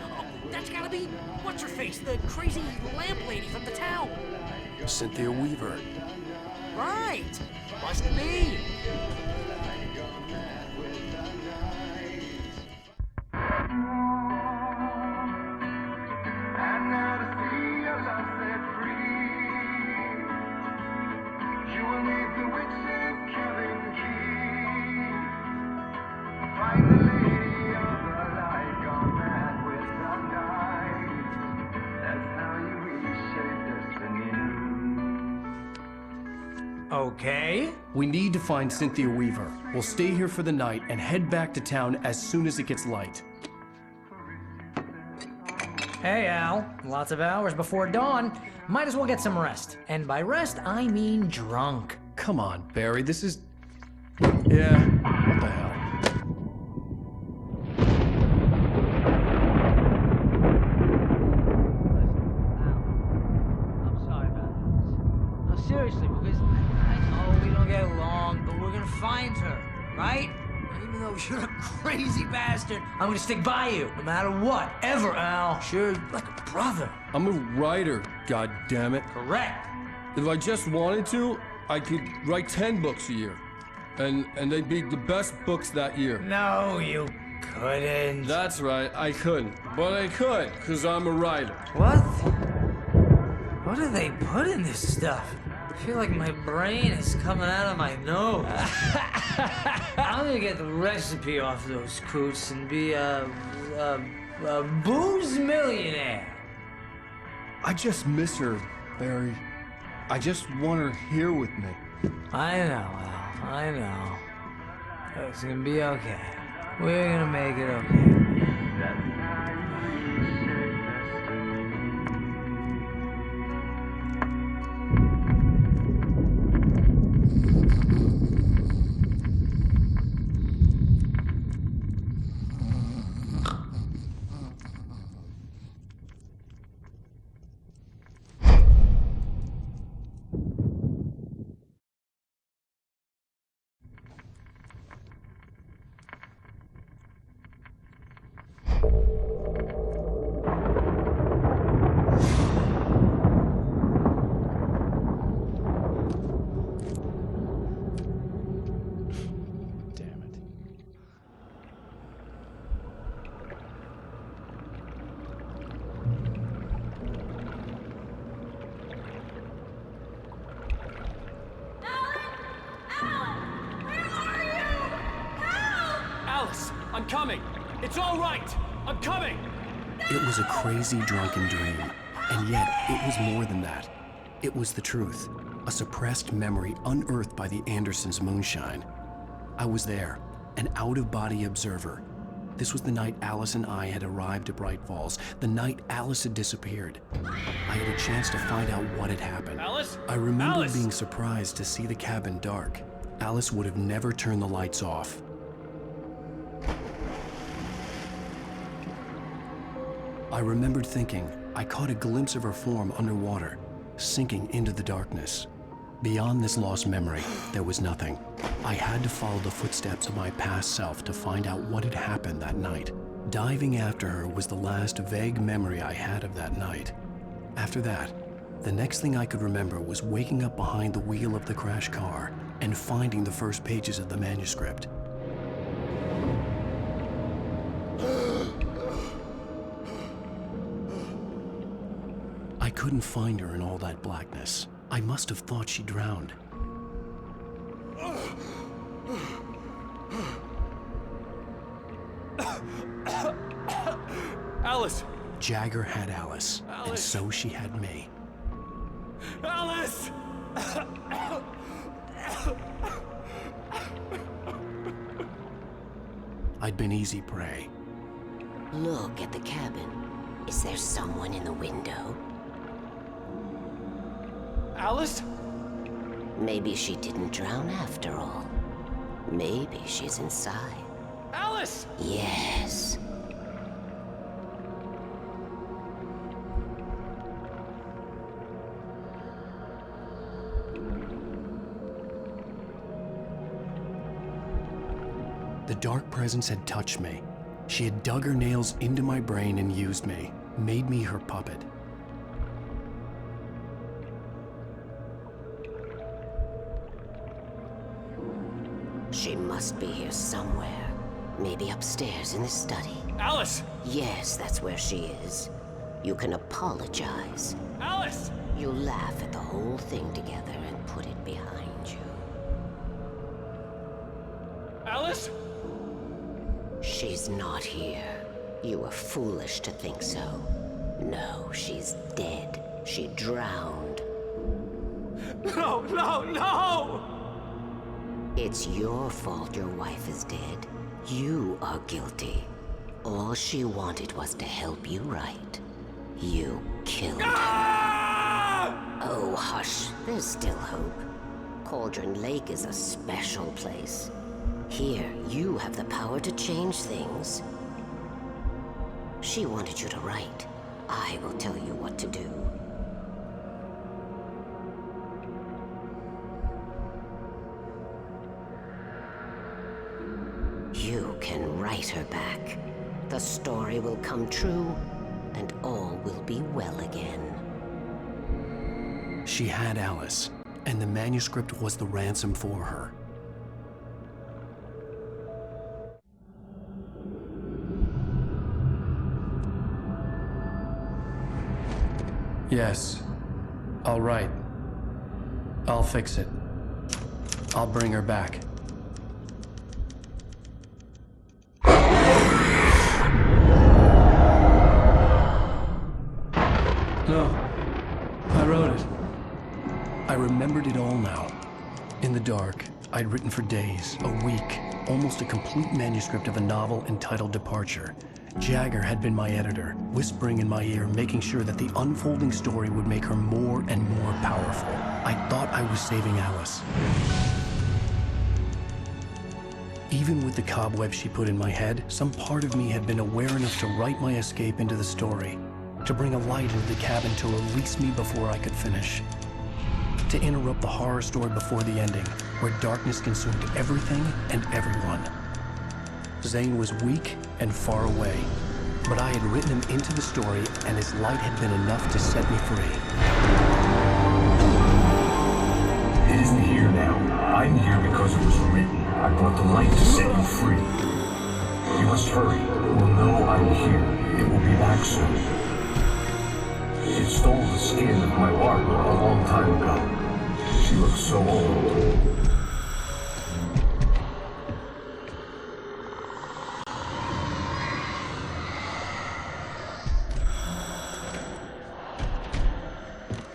Oh, that's gotta be what's-her-face, the crazy lamp lady from the town. Cynthia Weaver. Right! Must be! Okay. We need to find Cynthia Weaver. We'll stay here for the night and head back to town as soon as it gets light. Hey, Al. Lots of hours before dawn. Might as well get some rest. And by rest, I mean drunk. Come on, Barry, this is... Yeah, what the hell? I'm sorry about this. No, seriously, because I know we don't get along, but we're gonna find her, right? Even though you're a crazy bastard, I'm gonna stick by you, no matter what, ever, Al. Sure, like a brother. I'm a writer, goddammit. Correct. If I just wanted to, I could write 10 books a year. And they'd be the best books that year. No, you couldn't. That's right, I couldn't. But I could, because I'm a writer. What? What do they put in this stuff? I feel like my brain is coming out of my nose. I'm gonna get the recipe off those coots and be a booze millionaire. I just miss her, Barry. I just want her here with me. I know, Al. I know. It's gonna be okay. We're gonna make it okay. coming! It's all right! I'm coming! It was a crazy, drunken dream. And yet, it was more than that. It was the truth. A suppressed memory unearthed by the Andersons' moonshine. I was there, an out-of-body observer. This was the night Alice and I had arrived at Bright Falls, the night Alice had disappeared. I had a chance to find out what had happened. Alice? I remember Alice! being surprised to see the cabin dark. Alice would have never turned the lights off. I remembered thinking I caught a glimpse of her form underwater, sinking into the darkness. Beyond this lost memory, there was nothing. I had to follow the footsteps of my past self to find out what had happened that night. Diving after her was the last vague memory I had of that night. After that, the next thing I could remember was waking up behind the wheel of the crashed car and finding the first pages of the manuscript. I couldn't find her in all that blackness. I must have thought she drowned. Alice! Jagger had Alice, and so she had me. Alice! I'd been easy prey. Look at the cabin. Is there someone in the window? Alice? Maybe she didn't drown after all. Maybe she's inside. Alice! Yes. The dark presence had touched me. She had dug her nails into my brain and used me, made me her puppet. She must be here somewhere. Maybe upstairs in the study. Alice! Yes, that's where she is. You can apologize. Alice! You laugh at the whole thing together and put it behind you. Alice? She's not here. You were foolish to think so. No, she's dead. She drowned. No, no, no! It's your fault your wife is dead. You are guilty. All she wanted was to help you right. You killed her. Oh, hush. There's still hope. Cauldron Lake is a special place. Here, you have the power to change things. She wanted you to write. I will tell you what to do. You can write her back. The story will come true, and all will be well again. She had Alice, and the manuscript was the ransom for her. Yes. All right. I'll fix it. I'll bring her back. No. I wrote it. I remembered it all now. In the dark, I'd written for days, a week, almost a complete manuscript of a novel entitled Departure. Jagger had been my editor, whispering in my ear, making sure that the unfolding story would make her more and more powerful. I thought I was saving Alice. Even with the cobwebs she put in my head, some part of me had been aware enough to write my escape into the story, to bring a light into the cabin to release me before I could finish, to interrupt the horror story before the ending, where darkness consumed everything and everyone. Zane was weak and far away, but I had written him into the story, and his light had been enough to set me free. It isn't here now. I'm here because it was written. I brought the light to set you free. You must hurry. We'll know I'm here. It will be back soon. It stole the skin of my art a long time ago. She looks so old.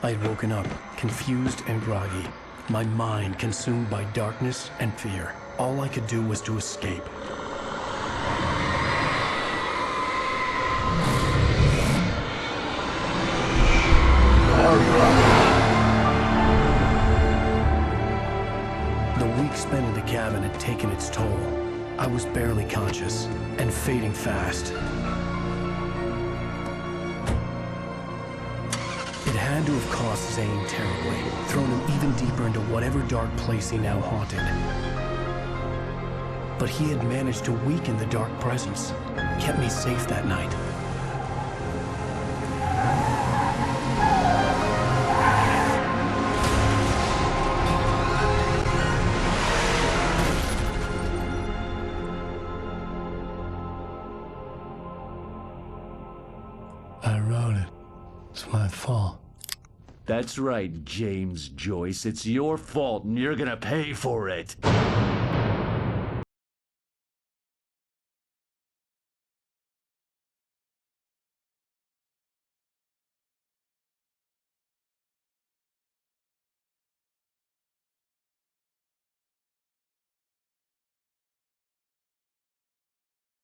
I had woken up, confused and groggy, my mind consumed by darkness and fear. All I could do was to escape. The week spent in the cabin had taken its toll. I was barely conscious and fading fast. It had to have cost Zane terribly, thrown him even deeper into whatever dark place he now haunted. But he had managed to weaken the dark presence, kept me safe that night. I wrote it. It's my fault. That's right, James Joyce. It's your fault, and you're gonna pay for it.